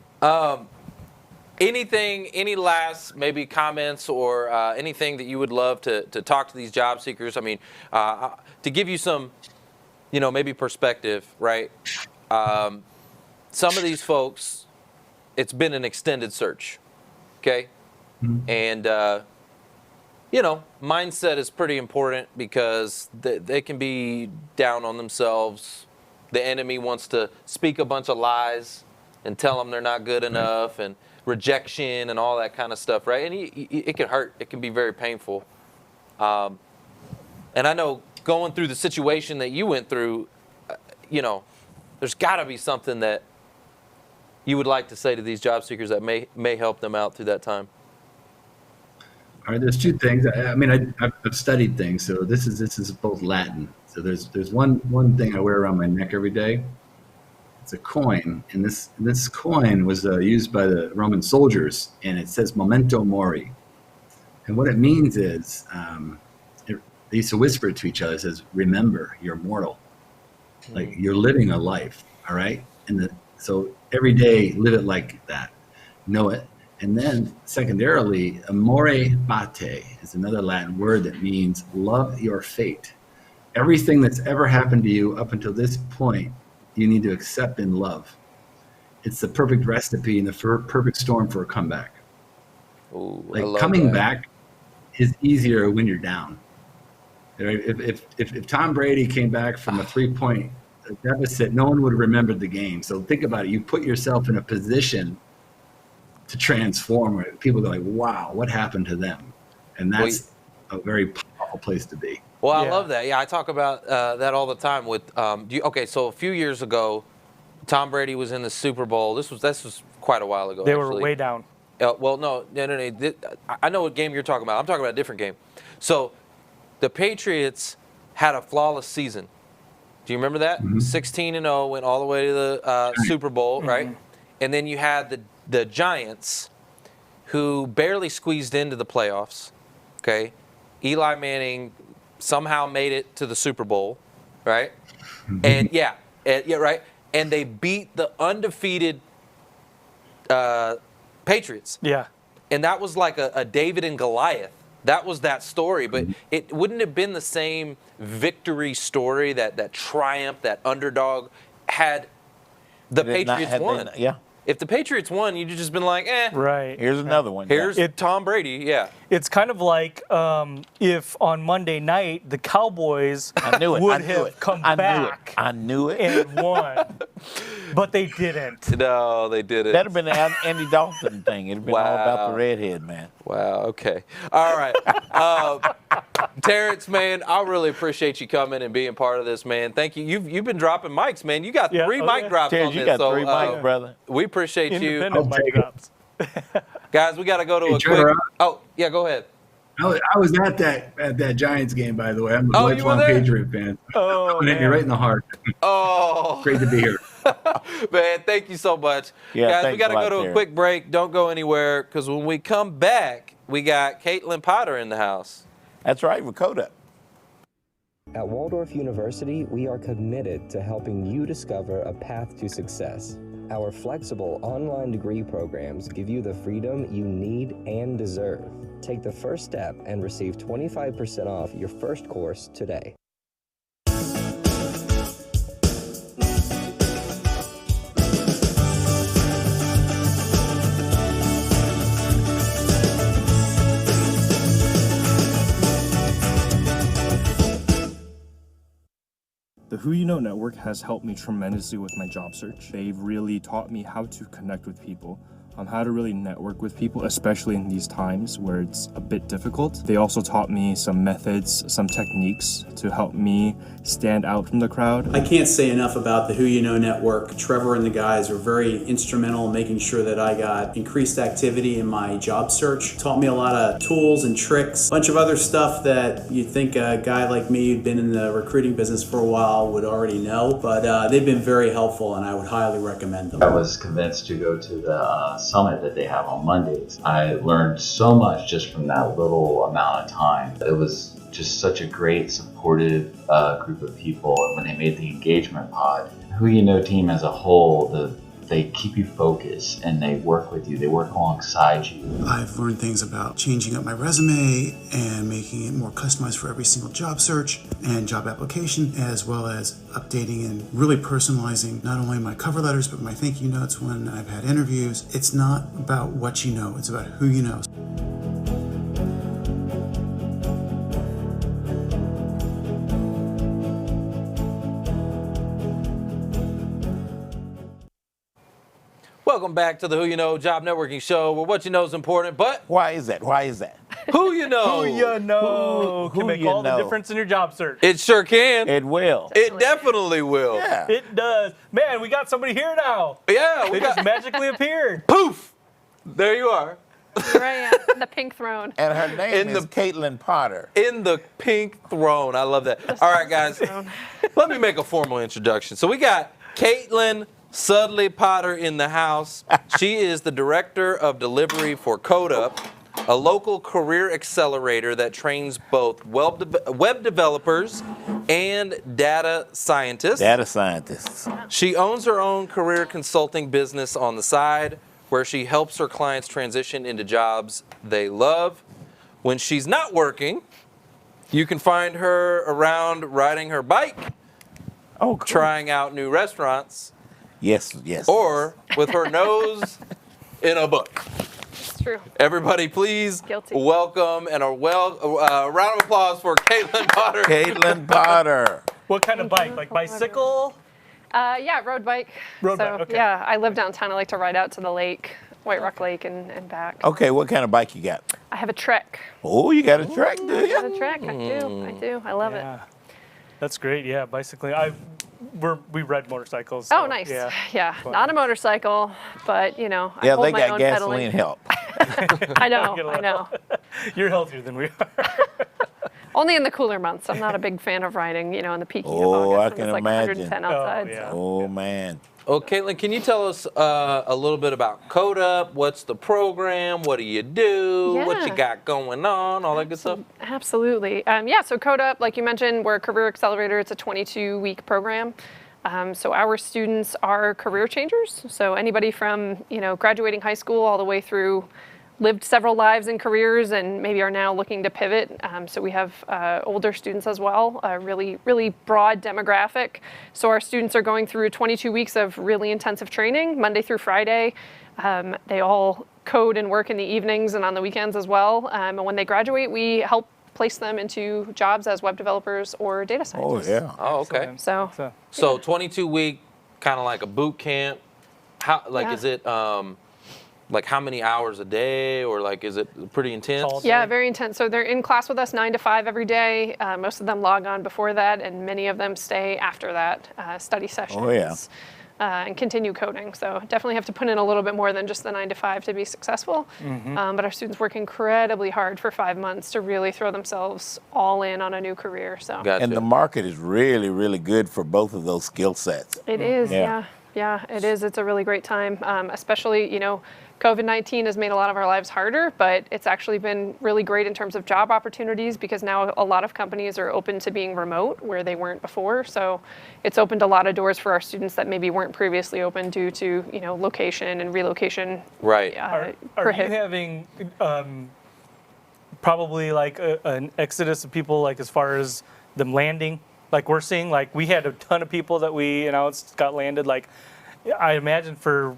Any last maybe comments or anything that you would love to talk to these job seekers? I mean, to give you some, maybe perspective, right? Some of these folks, it's been an extended search, okay? Mm-hmm. And, mindset is pretty important because they can be down on themselves. The enemy wants to speak a bunch of lies and tell them they're not good enough and rejection and all that kind of stuff, right? And it can hurt. It can be very painful. And I know going through the situation that you went through, there's got to be something that you would like to say to these job seekers that may help them out through that time.
All right, there's two things. I've studied things, so this is both Latin. So there's one thing I wear around my neck every day. It's a coin, and this coin was used by the Roman soldiers, and it says "Memento Mori," and what it means is they used to whisper it to each other. It says, "Remember, you're mortal. Like you're living a life, all right? So every day, live it like that. Know it." And then secondarily, amore pate is another Latin word that means love your fate. Everything that's ever happened to you up until this point, you need to accept in love. It's the perfect recipe and the perfect storm for a comeback.
Ooh,
like coming back is easier when you're down. If Tom Brady came back from a 3-point deficit, no one would have remembered the game. So think about it. You put yourself in a position to transform where people go like, wow, what happened to them? And that's a very powerful place to be.
Well, I love that. Yeah, I talk about that all the time with so a few years ago, Tom Brady was in the Super Bowl. This was quite a while ago.
They were way down.
Well, no. I know what game you're talking about. I'm talking about a different game. So the Patriots had a flawless season. Do you remember that? Mm-hmm. 16-0, went all the way to the Super Bowl, right? And then you had the Giants, who barely squeezed into the playoffs. Okay, Eli Manning somehow made it to the Super Bowl, right? And right. And they beat the undefeated Patriots.
Yeah.
And that was like a David and Goliath. That was that story, but it wouldn't have been the same victory story, that triumph, that underdog had the Patriots won. If the Patriots won, you'd just been like,
Right.
Here's another one.
Here's Tom Brady,
It's kind of like if on Monday night the Cowboys would have come back.
I knew it.
And won. But they didn't.
No, they didn't.
That'd have been an Andy Dalton thing. It'd have been all about the redhead, man.
Wow, okay. All right. Terrance, man, I really appreciate you coming and being part of this, man. Thank you. You've been dropping mics, man. You got 3 mic drops
Terrance,
on this.
you got 3 mics, brother.
We appreciate you.
Independent mic drops.
Guys, we got to go to a
Trevor,
quick... Oh, yeah, go ahead.
I was at that Giants game, by the way. I'm a lifelong Patriot fan.
Oh,
man. You're right in the heart.
Oh.
Great to be here.
Man, thank you so much. Guys, we got to go to a quick break. Don't go anywhere, because when we come back, we got Caitlin Potter in the house.
That's right, with Codeup.
At Waldorf University, we are committed to helping you discover a path to success. Our flexible online degree programs give you the freedom you need and deserve. Take the first step and receive 25% off your first course today.
The Who You Know Network has helped me tremendously with my job search. They've really taught me how to connect with people, how to really network with people, especially in these times where it's a bit difficult. They also taught me some methods, some techniques to help me stand out from the crowd.
I can't say enough about the Who You Know Network. Trevor and the guys were very instrumental in making sure that I got increased activity in my job search. Taught me a lot of tools and tricks, a bunch of other stuff that you'd think a guy like me who'd been in the recruiting business for a while would already know, but they've been very helpful and I would highly recommend them.
I was convinced to go to the summit that they have on Mondays. I learned so much just from that little amount of time. It was just such a great, supportive group of people. And when they made the engagement pod, Who You Know team as a whole, they keep you focused and they work with you. They work alongside you.
I've learned things about changing up my resume and making it more customized for every single job search and job application, as well as updating and really personalizing not only my cover letters, but my thank you notes when I've had interviews. It's not about what you know, it's about who you know.
Welcome back to the Who You Know Job Networking Show, where what you know is important, but
why is that? Who
you know.
Who you know
Who
can make
you
all
know.
the difference in your job search.
It sure can.
It will.
It definitely will.
Yeah.
It does. Man, we got somebody here now.
Yeah.
They just magically appeared.
Poof! There you are.
Here I am, the pink throne.
And her name is Caitlin Potter.
In the pink throne. I love that. All right, guys. Let me make a formal introduction. So we got Caitlin Studley Potter in the house. She is the director of delivery for Codeup, a local career accelerator that trains both web developers and data scientists. She owns her own career consulting business on the side, where she helps her clients transition into jobs they love. When she's not working, you can find her around riding her bike, trying out new restaurants,
Yes.
or with her nose in a book.
It's true.
Everybody, please welcome and a round of applause for Caitlin Potter.
Caitlin Potter.
What kind of bike? Like bicycle?
Yeah, road bike.
Road bike, okay.
Yeah, I live downtown. I like to ride out to the lake, White Rock Lake, and back.
Okay, what kind of bike you got?
I have a Trek.
Oh, you got a Trek, do you?
I got a Trek. I do. I love it.
That's great. Yeah, bicycling. We ride motorcycles.
Oh,
so,
nice.
Yeah.
Yeah, not a motorcycle, but I hold
they
my
got
own
gasoline
pedaling.
help.
I know.
You're healthier than we are.
Only in the cooler months. I'm not a big fan of riding, in the peaking of
Oh,
August
I
when
can
it's like
imagine.
110 outside.
yeah.
Oh, man.
Oh, Caitlin, can you tell us a little bit about Codeup? What's the program? What do you do? What you
Yeah.
got going on? All that good stuff?
Absolutely. So Codeup, like you mentioned, we're a career accelerator. It's a 22-week program. So our students are career changers. So anybody from, graduating high school all the way through lived several lives and careers and maybe are now looking to pivot. So we have older students as well, a really, really broad demographic. So our students are going through 22 weeks of really intensive training, Monday through Friday. They all code and work in the evenings and on the weekends as well. And when they graduate, we help place them into jobs as web developers or data scientists.
Oh, yeah.
Oh, okay.
So
22-week, kind of like a boot camp. Is it like how many hours a day, or like is it pretty intense?
Yeah, very intense. So they're in class with us 9 to 5 every day. Most of them log on before that, and many of them stay after that, study sessions.
Oh, yeah.
And continue coding. So definitely have to put in a little bit more than just the 9 to 5 to be successful. But our students work incredibly hard for 5 months to really throw themselves all in on a new career. So
And the market is really, really good for both of those skill sets.
it is, yeah, it is. It's a really great time, especially, COVID-19 has made a lot of our lives harder, but it's actually been really great in terms of job opportunities because now a lot of companies are open to being remote where they weren't before. So it's opened a lot of doors for our students that maybe weren't previously open due to, location and relocation.
Right.
Are you having probably like an exodus of people, like as far as them landing? Like we're seeing, like we had a ton of people that we announced got landed. Like I imagine for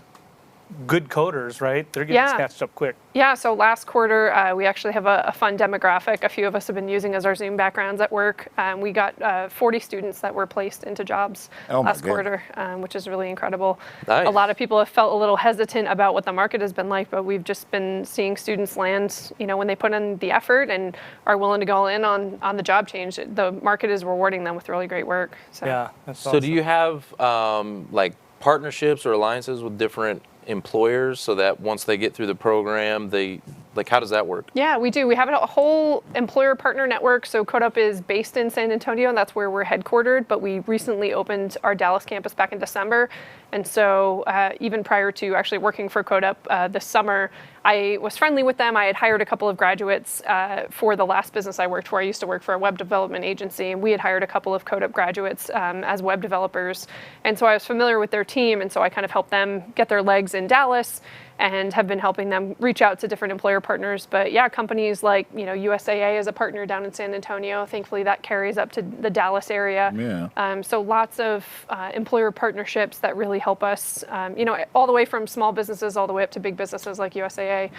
good coders, right? They're getting snatched up quick.
Yeah, so last quarter, we actually have a fun demographic. A few of us have been using as our Zoom backgrounds at work. We got 40 students that were placed into jobs last quarter, which is really incredible.
Nice.
A lot of people have felt a little hesitant about what the market has been like, but we've just been seeing students land, when they put in the effort and are willing to go in on the job change. The market is rewarding them with really great work. So.
Yeah, that's
So
awesome.
do you have like partnerships or alliances with different employers so that once they get through the program, how does that work?
Yeah, we do. We have a whole employer partner network. So Codeup is based in San Antonio, and that's where we're headquartered. But we recently opened our Dallas campus back in December. And so even prior to actually working for Codeup this summer, I was friendly with them. I had hired a couple of graduates for the last business I worked for. I used to work for a web development agency, and we had hired a couple of Codeup graduates as web developers. And so I was familiar with their team, and so I kind of helped them get their legs in Dallas and have been helping them reach out to different employer partners. But yeah, companies like, USAA is a partner down in San Antonio. Thankfully, that carries up to the Dallas area.
Yeah.
So lots of employer partnerships that really help us, all the way from small businesses all the way up to big businesses like USAA.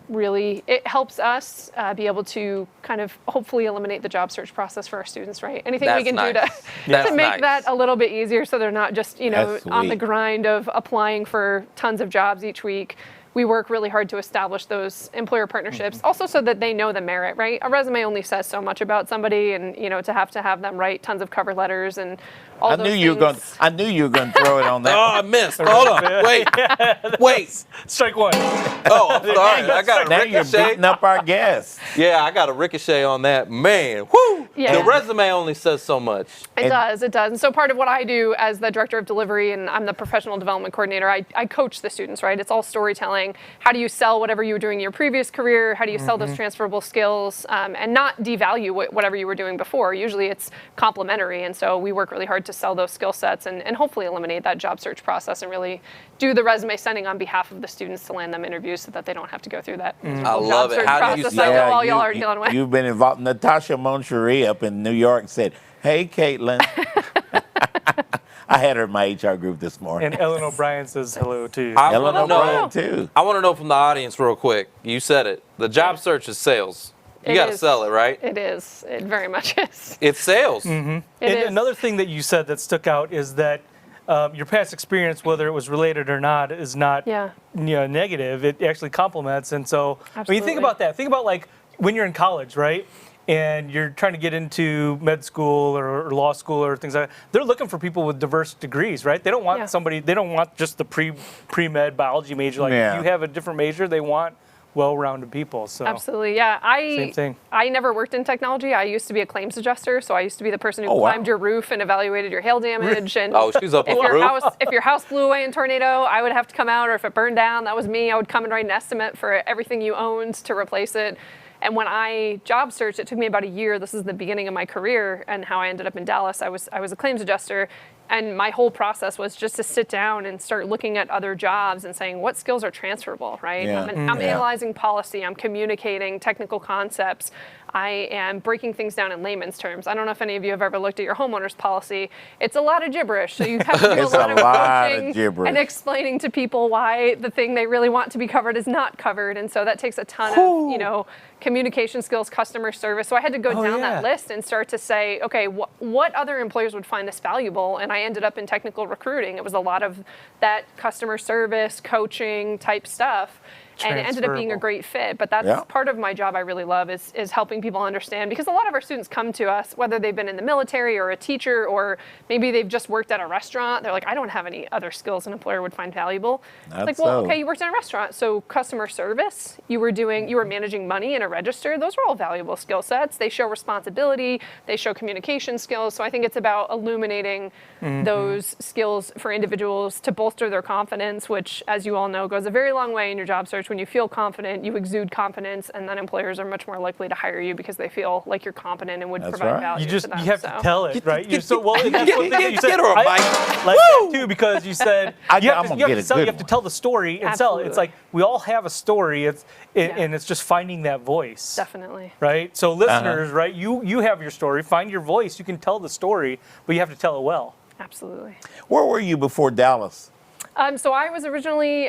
Really, it helps us be able to kind of hopefully eliminate the job search process for our students, right? Anything we can do to make that a little bit easier so they're not just, on the grind of applying for tons of jobs each week. We work really hard to establish those employer partnerships, also so that they know the merit, right? A resume only says so much about somebody, and to have them write tons of cover letters and all those things.
I knew you were going to throw it on that.
Oh, I missed. Hold on. Wait.
Strike one.
Oh, I'm sorry. I got a
Now
ricochet.
you're beating up our guests.
Yeah, I got a ricochet on that. Man, whoo!
Yeah.
The resume only says so much.
It does. And so part of what I do as the director of delivery, and I'm the professional development coordinator, I coach the students, right? It's all storytelling. How do you sell whatever you were doing in your previous career? How do you sell those transferable skills and not devalue whatever you were doing before? Usually it's complementary. And so we work really hard to sell those skill sets and hopefully eliminate that job search process and really do the resume sending on behalf of the students to land them interviews so that they don't have to go through that
I love it.
How do you
sell
that all y'all are dealing with.
You've been involved. Natasha Moncherie up in New York said, "Hey, Caitlin." I had her in my HR group this morning.
And Ellen O'Brien says hello to you.
Ellen O'Brien too.
I want to know from the audience real quick. You said it. The job search is sales. You got to sell it, right?
It is. It very much is.
It's sales.
And another thing that you said that stuck out is that your past experience, whether it was related or not, is not negative. It actually complements. And so when you think about that, think about like when you're in college, right? And you're trying to get into med school or law school or things like that. They're looking for people with diverse degrees, right? They don't want they don't want just the pre-med biology major. Like if you have a different major, they want well-rounded people. So
absolutely, yeah.
Same thing.
I never worked in technology. I used to be a claims adjuster, so I used to be the person who climbed your roof and evaluated your hail damage. And
she's up on the roof.
If your house blew away in a tornado, I would have to come out, or if it burned down, that was me. I would come and write an estimate for everything you owned to replace it. And when I job searched, it took me about a year. This is the beginning of my career and how I ended up in Dallas. I was a claims adjuster, and my whole process was just to sit down and start looking at other jobs and saying, what skills are transferable, right?
Yeah.
I'm analyzing policy. I'm communicating technical concepts. I am breaking things down in layman's terms. I don't know if any of you have ever looked at your homeowner's policy. It's a lot of gibberish. So you have to do a lot of coaching and explaining to people why the thing they really want to be covered is not covered. And so that takes a ton of, communication skills, customer service. So I had to go down that list and start to say, okay, what other employers would find this valuable? And I ended up in technical recruiting. It was a lot of that customer service, coaching type stuff. And it ended up being a great fit. But that's part of my job I really love is helping people understand, because a lot of our students come to us, whether they've been in the military or a teacher, or maybe they've just worked at a restaurant. They're like, I don't have any other skills an employer would find valuable. Like, well, okay, you worked in a restaurant. So customer service, you were managing money in a register. Those are all valuable skill sets. They show responsibility. They show communication skills. So I think it's about illuminating those skills for individuals to bolster their confidence, which, as you all know, goes a very long way in your job search. When you feel confident, you exude confidence, and then employers are much more likely to hire you because they feel like you're competent and would provide value to them.
You have to tell it, right?
Get her a mic.
Like that too, because you said you have to tell the story and sell it. It's like we all have a story. And it's just finding that voice.
Definitely.
Right. So listeners, right? You have your story. Find your voice. You can tell the story, but you have to tell it well.
Absolutely.
Where were you before Dallas?
So I was originally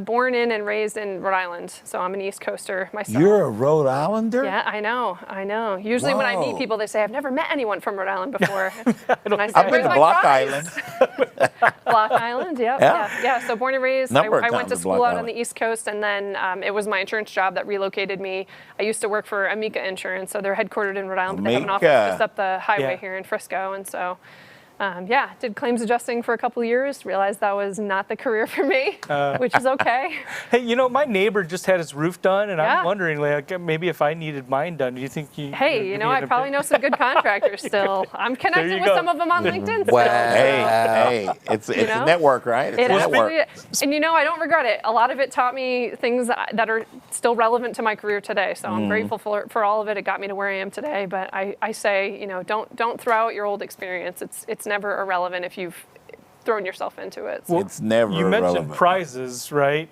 born in and raised in Rhode Island. So I'm an East Coaster myself.
You're a Rhode Islander?
Yeah, I know. Usually when I meet people, they say, I've never met anyone from Rhode Island before. And I say,
I've been to Block Island.
Block Island, yeah. So born and raised, I went to school out on the East Coast, and then it was my insurance job that relocated me. I used to work for Amica Insurance, so they're headquartered in Rhode Island, but they have an office just up the highway here in Frisco, and so did claims adjusting for a couple of years, realized that was not the career for me, which is okay.
Hey, my neighbor just had his roof done, and I'm wondering, like, maybe if I needed mine done, do you think you...
Hey, I probably know some good contractors still. I'm connected with some of them on LinkedIn still.
Wow. Hey, it's a network, right? It's
a
network.
Really, and I don't regret it. A lot of it taught me things that are still relevant to my career today, so I'm grateful for all of it. It got me to where I am today, but I say, don't throw out your old experience. It's never irrelevant if you've thrown yourself into it. So.
Well, it's never
You mentioned prizes, right?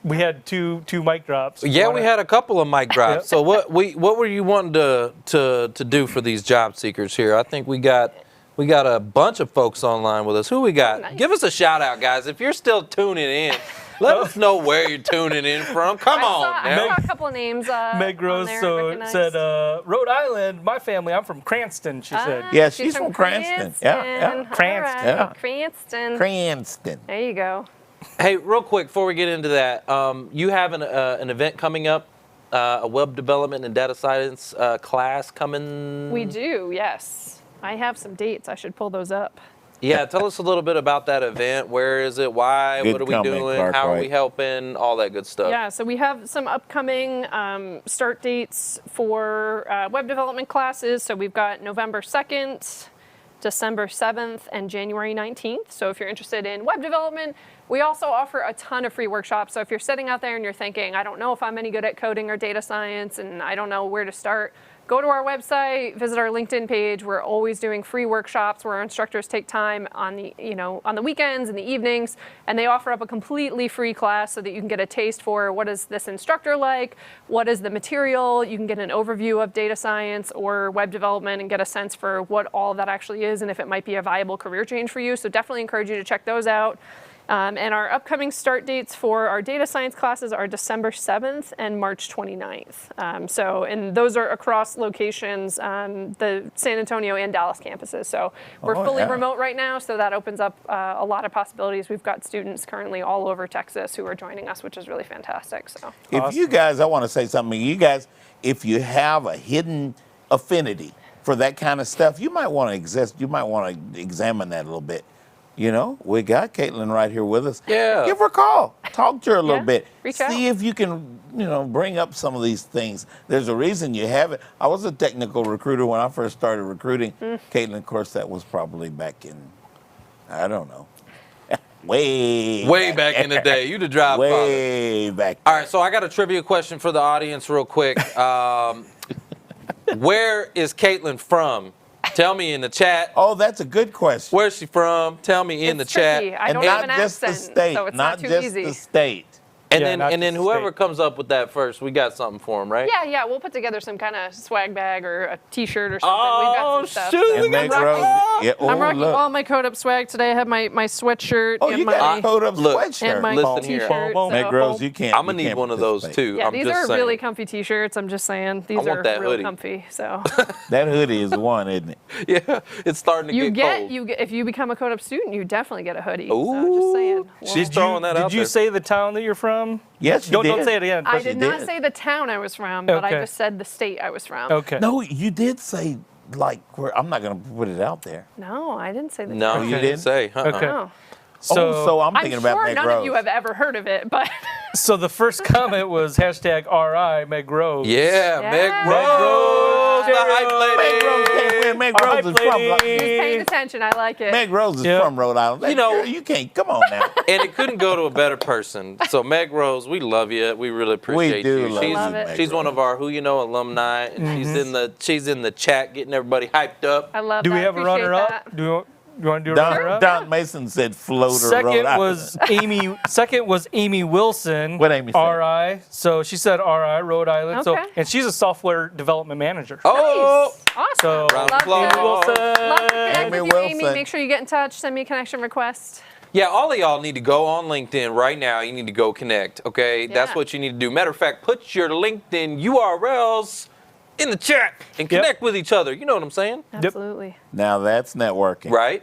We had two mic drops.
Yeah, we had a couple of mic drops. So what were you wanting to do for these job seekers here? I think we got a bunch of folks online with us. Who we got?
Nice.
Give us a shout out, guys. If you're still tuning in, let us know where you're tuning in from. Come on now.
I saw a couple of names.
Meg Rose said, Rhode Island, my family, I'm from Cranston, she said.
Yeah, she's from Cranston. Yeah.
Cranston.
Right.
Cranston.
There you go.
Hey, real quick before we get into that, you have an event coming up, a web development and data science class coming.
We do, yes. I have some dates. I should pull those up.
Yeah, tell us a little bit about that event. Where is it? Why? What are we doing? How are we helping? All that good stuff.
Yeah, so we have some upcoming start dates for web development classes. So we've got November 2nd, December 7th, and January 19th. So if you're interested in web development, we also offer a ton of free workshops. So if you're sitting out there and you're thinking, I don't know if I'm any good at coding or data science, and I don't know where to start, go to our website, visit our LinkedIn page. We're always doing free workshops where our instructors take time on the weekends and the evenings, and they offer up a completely free class so that you can get a taste for what is this instructor like, what is the material. You can get an overview of data science or web development and get a sense for what all of that actually is and if it might be a viable career change for you. So definitely encourage you to check those out. And our upcoming start dates for our data science classes are December 7th and March 29th. And those are across locations, the San Antonio and Dallas campuses. So we're fully remote right now, so that opens up a lot of possibilities. We've got students currently all over Texas who are joining us, which is really fantastic. So
if you guys, I want to say something. You guys, if you have a hidden affinity for that kind of stuff, you might want to examine that a little bit. We got Caitlin right here with us.
Yeah.
Give her a call. Talk to her a little bit.
Reach out.
See if you can, bring up some of these things. There's a reason you have it. I was a technical recruiter when I first started recruiting. Caitlin, of course, that was probably back in, I don't know, way
back in the day. You the drive
way
father.
Back.
All right, so I got a trivia question for the audience real quick. Where is Caitlin from? Tell me in the chat.
Oh, that's a good question.
Where's she from? Tell me in the chat.
I don't have an accent,
so it's not just the state.
And then whoever comes up with that first, we got something for them, right?
Yeah. We'll put together some kind of swag bag or a T-shirt or something.
Oh,
We've got some stuff.
Shoot!
I'm rocking all my Codeup swag today. I have my sweatshirt and
you got a Codeup sweatshirt.
And my T-shirt.
Meg Rose, you can't.
I'm gonna need one of those too.
Yeah, these are really comfy T-shirts. I'm just saying, these are really comfy. So
that hoodie is one, isn't it?
Yeah, it's starting to get cold.
If you become a Codeup student, you definitely get a hoodie. So just saying.
She's throwing that out there.
Did you say the town that you're from?
Yes,
Don't say it again.
I did not say the town I was from, but I just said the state I was from.
Okay.
No, you did say I'm not going to put it out there.
No, I didn't say the town.
No, you didn't say.
Okay.
No.
So I'm thinking about Meg Rose.
I'm sure none of you have ever heard of it, but.
So the first comment was #RI Meg Rose.
Yeah, Meg Rose, the hype lady.
Meg Rose can't win. Meg Rose is from.
He's paying attention. I like it.
Meg Rose is from Rhode Island. You can't. Come on now.
And it couldn't go to a better person. So Meg Rose, we love you. We really appreciate you. She's one of our Who You Know alumni, and she's in the chat getting everybody hyped up.
I love that.
Do we have a runner-up? You want to do a runner-up?
Don Mason said floater. Rhode Island.
Second was Amy Wilson.
What Amy said?
RI. So she said RI, Rhode Island.
Okay.
And she's a software development manager.
Oh,
nice. Awesome.
So
round of applause.
Love to connect
Amy
with you,
Wilson.
Amy. Make sure you get in touch. Send me a connection request.
Yeah, all of y'all need to go on LinkedIn right now. You need to go connect, okay? That's what you need to do. Matter of fact, put your LinkedIn URLs in the chat and connect with each other. You know what I'm saying?
Absolutely.
Now that's networking.
Right.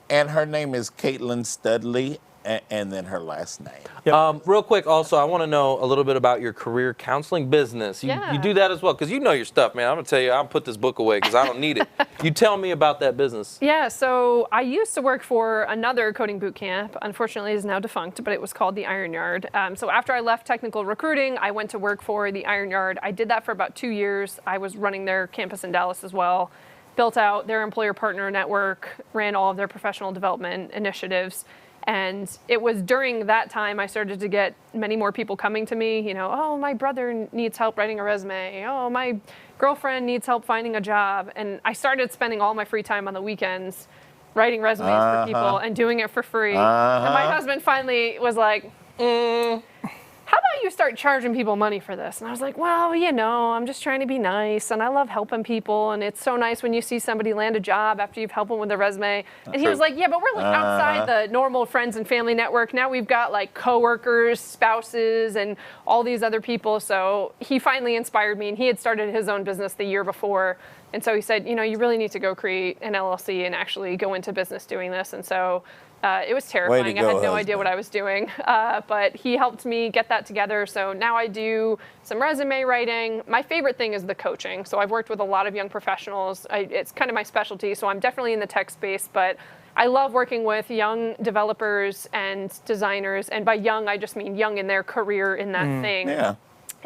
And her name is Caitlin Studley, and then her last name.
Real quick, also, I want to know a little bit about your career counseling business. You do that as well, because you know your stuff, man. I'm going to tell you, I'll put this book away because I don't need it. You tell me about that business.
Yeah, so I used to work for another coding boot camp. Unfortunately, it is now defunct, but it was called the Iron Yard. So after I left technical recruiting, I went to work for the Iron Yard. I did that for about 2 years. I was running their campus in Dallas as well. Built out their employer partner network, ran all of their professional development initiatives. And it was during that time I started to get many more people coming to me, you know, oh, my brother needs help writing a resume. Oh, my girlfriend needs help finding a job. And I started spending all my free time on the weekends writing resumes for people and doing it for free. And my husband finally was like, how about you start charging people money for this? And I was like, well, you know, I'm just trying to be nice, and I love helping people, and it's so nice when you see somebody land a job after you've helped them with their resume. And he was like, yeah, but we're like outside the normal friends and family network. Now we've got like coworkers, spouses, and all these other people. So he finally inspired me, and he had started his own business the year before. And so he said, you know, you really need to go create an LLC and actually go into business doing this. And so it was terrifying. I had no idea what I was doing, but he helped me get that together. So now I do some resume writing. My favorite thing is the coaching. So I've worked with a lot of young professionals. It's kind of my specialty. So I'm definitely in the tech space, but I love working with young developers and designers. And by young, I just mean young in their career in that thing.
Yeah.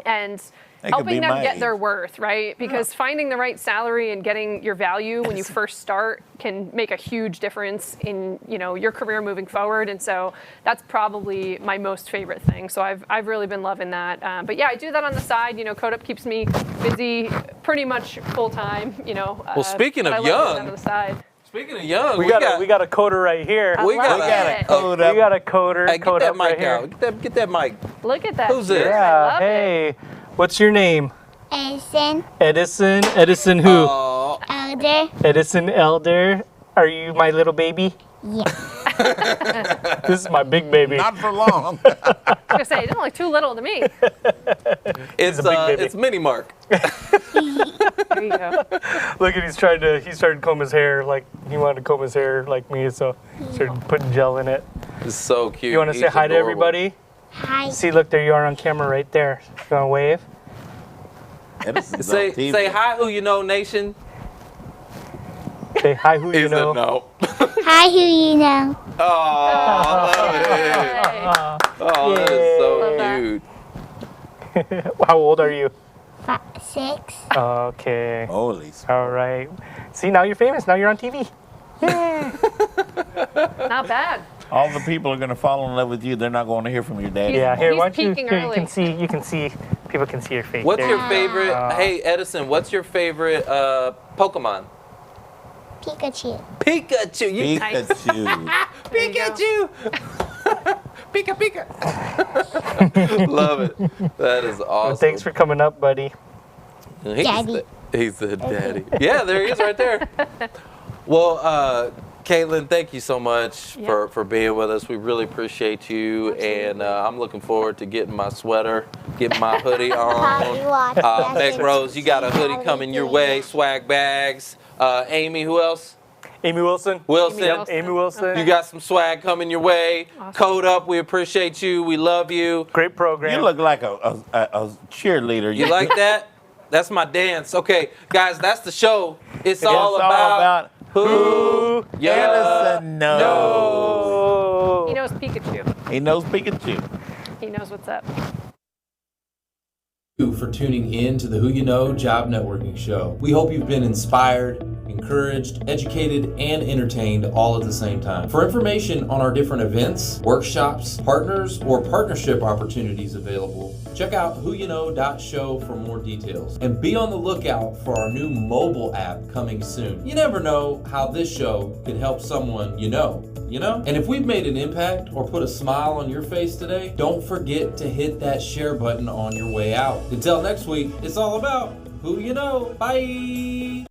And helping them get their worth, right? Because finding the right salary and getting your value when you first start can make a huge difference in, you know, your career moving forward. And so that's probably my most favorite thing. So I've really been loving that. But yeah, I do that on the side. You know, Codeup keeps me busy pretty much full time, you know.
Well, speaking of young,
on the side.
Speaking of young,
we got a coder right here.
We got
a coder.
We got a coder.
Hey, get that mic
right
out. Get that mic.
Look at that.
Who's this?
Yeah. Hey. What's your name?
Edison.
Edison. Edison who?
Elder.
Edison Elder. Are you my little baby?
Yeah.
This is my big baby.
Not for long.
I was gonna say, it doesn't look too little to me.
It's Mini Mark.
There you go.
Look at he started to comb his hair like he wanted to comb his hair like me, so started putting gel in it.
It's so cute.
You want to say hi to everybody?
Hi.
See, look, there you are on camera right there. You want to wave?
Say hi, who you know, nation.
Say hi, who you know.
No.
Hi, who you know.
Oh, I love it. Oh, that is so cute.
How old are you?
6.
Okay.
Holy.
All right. See, now you're famous. Now you're on TV.
Not bad.
All the people are going to fall in love with you. They're not going to hear from your daddy.
Yeah, here, why don't you,
peaking
here, you
early.
can see, people can see your face.
What's
There
your
you go.
favorite? Hey, Edison, what's your favorite Pokemon?
Pikachu.
Pikachu.
Pikachu.
Pikachu. Pika Pika. Love it. That is awesome.
Well, thanks for coming up, buddy.
Daddy.
He's the daddy. Yeah, there he is right there. Well, Caitlin, thank you so much for being with us. We really appreciate you.
Absolutely.
And I'm looking forward to getting my sweater, getting my hoodie on. Meg Rose, you got a hoodie coming your way, swag bags. Amy, who else?
Amy Wilson.
Amy
Wilson.
You got some swag coming your way.
Awesome.
Codeup, we appreciate you. We love you.
Great program.
You look like a cheerleader.
You like that? That's my dance. Okay, guys, that's the show. It's all about who
Edison knows.
He knows Pikachu.
He knows Pikachu.
He knows what's up.
Thank you for tuning in to the Who You Know Job Networking Show. We hope you've been inspired, encouraged, educated, and entertained all at the same time. For information on our different events, workshops, partners, or partnership opportunities available, check out whoyouknow.show for more details. And be on the lookout for our new mobile app coming soon. You never know how this show could help someone you know. And if we've made an impact or put a smile on your face today, don't forget to hit that share button on your way out. Until next week, it's all about who you know. Bye.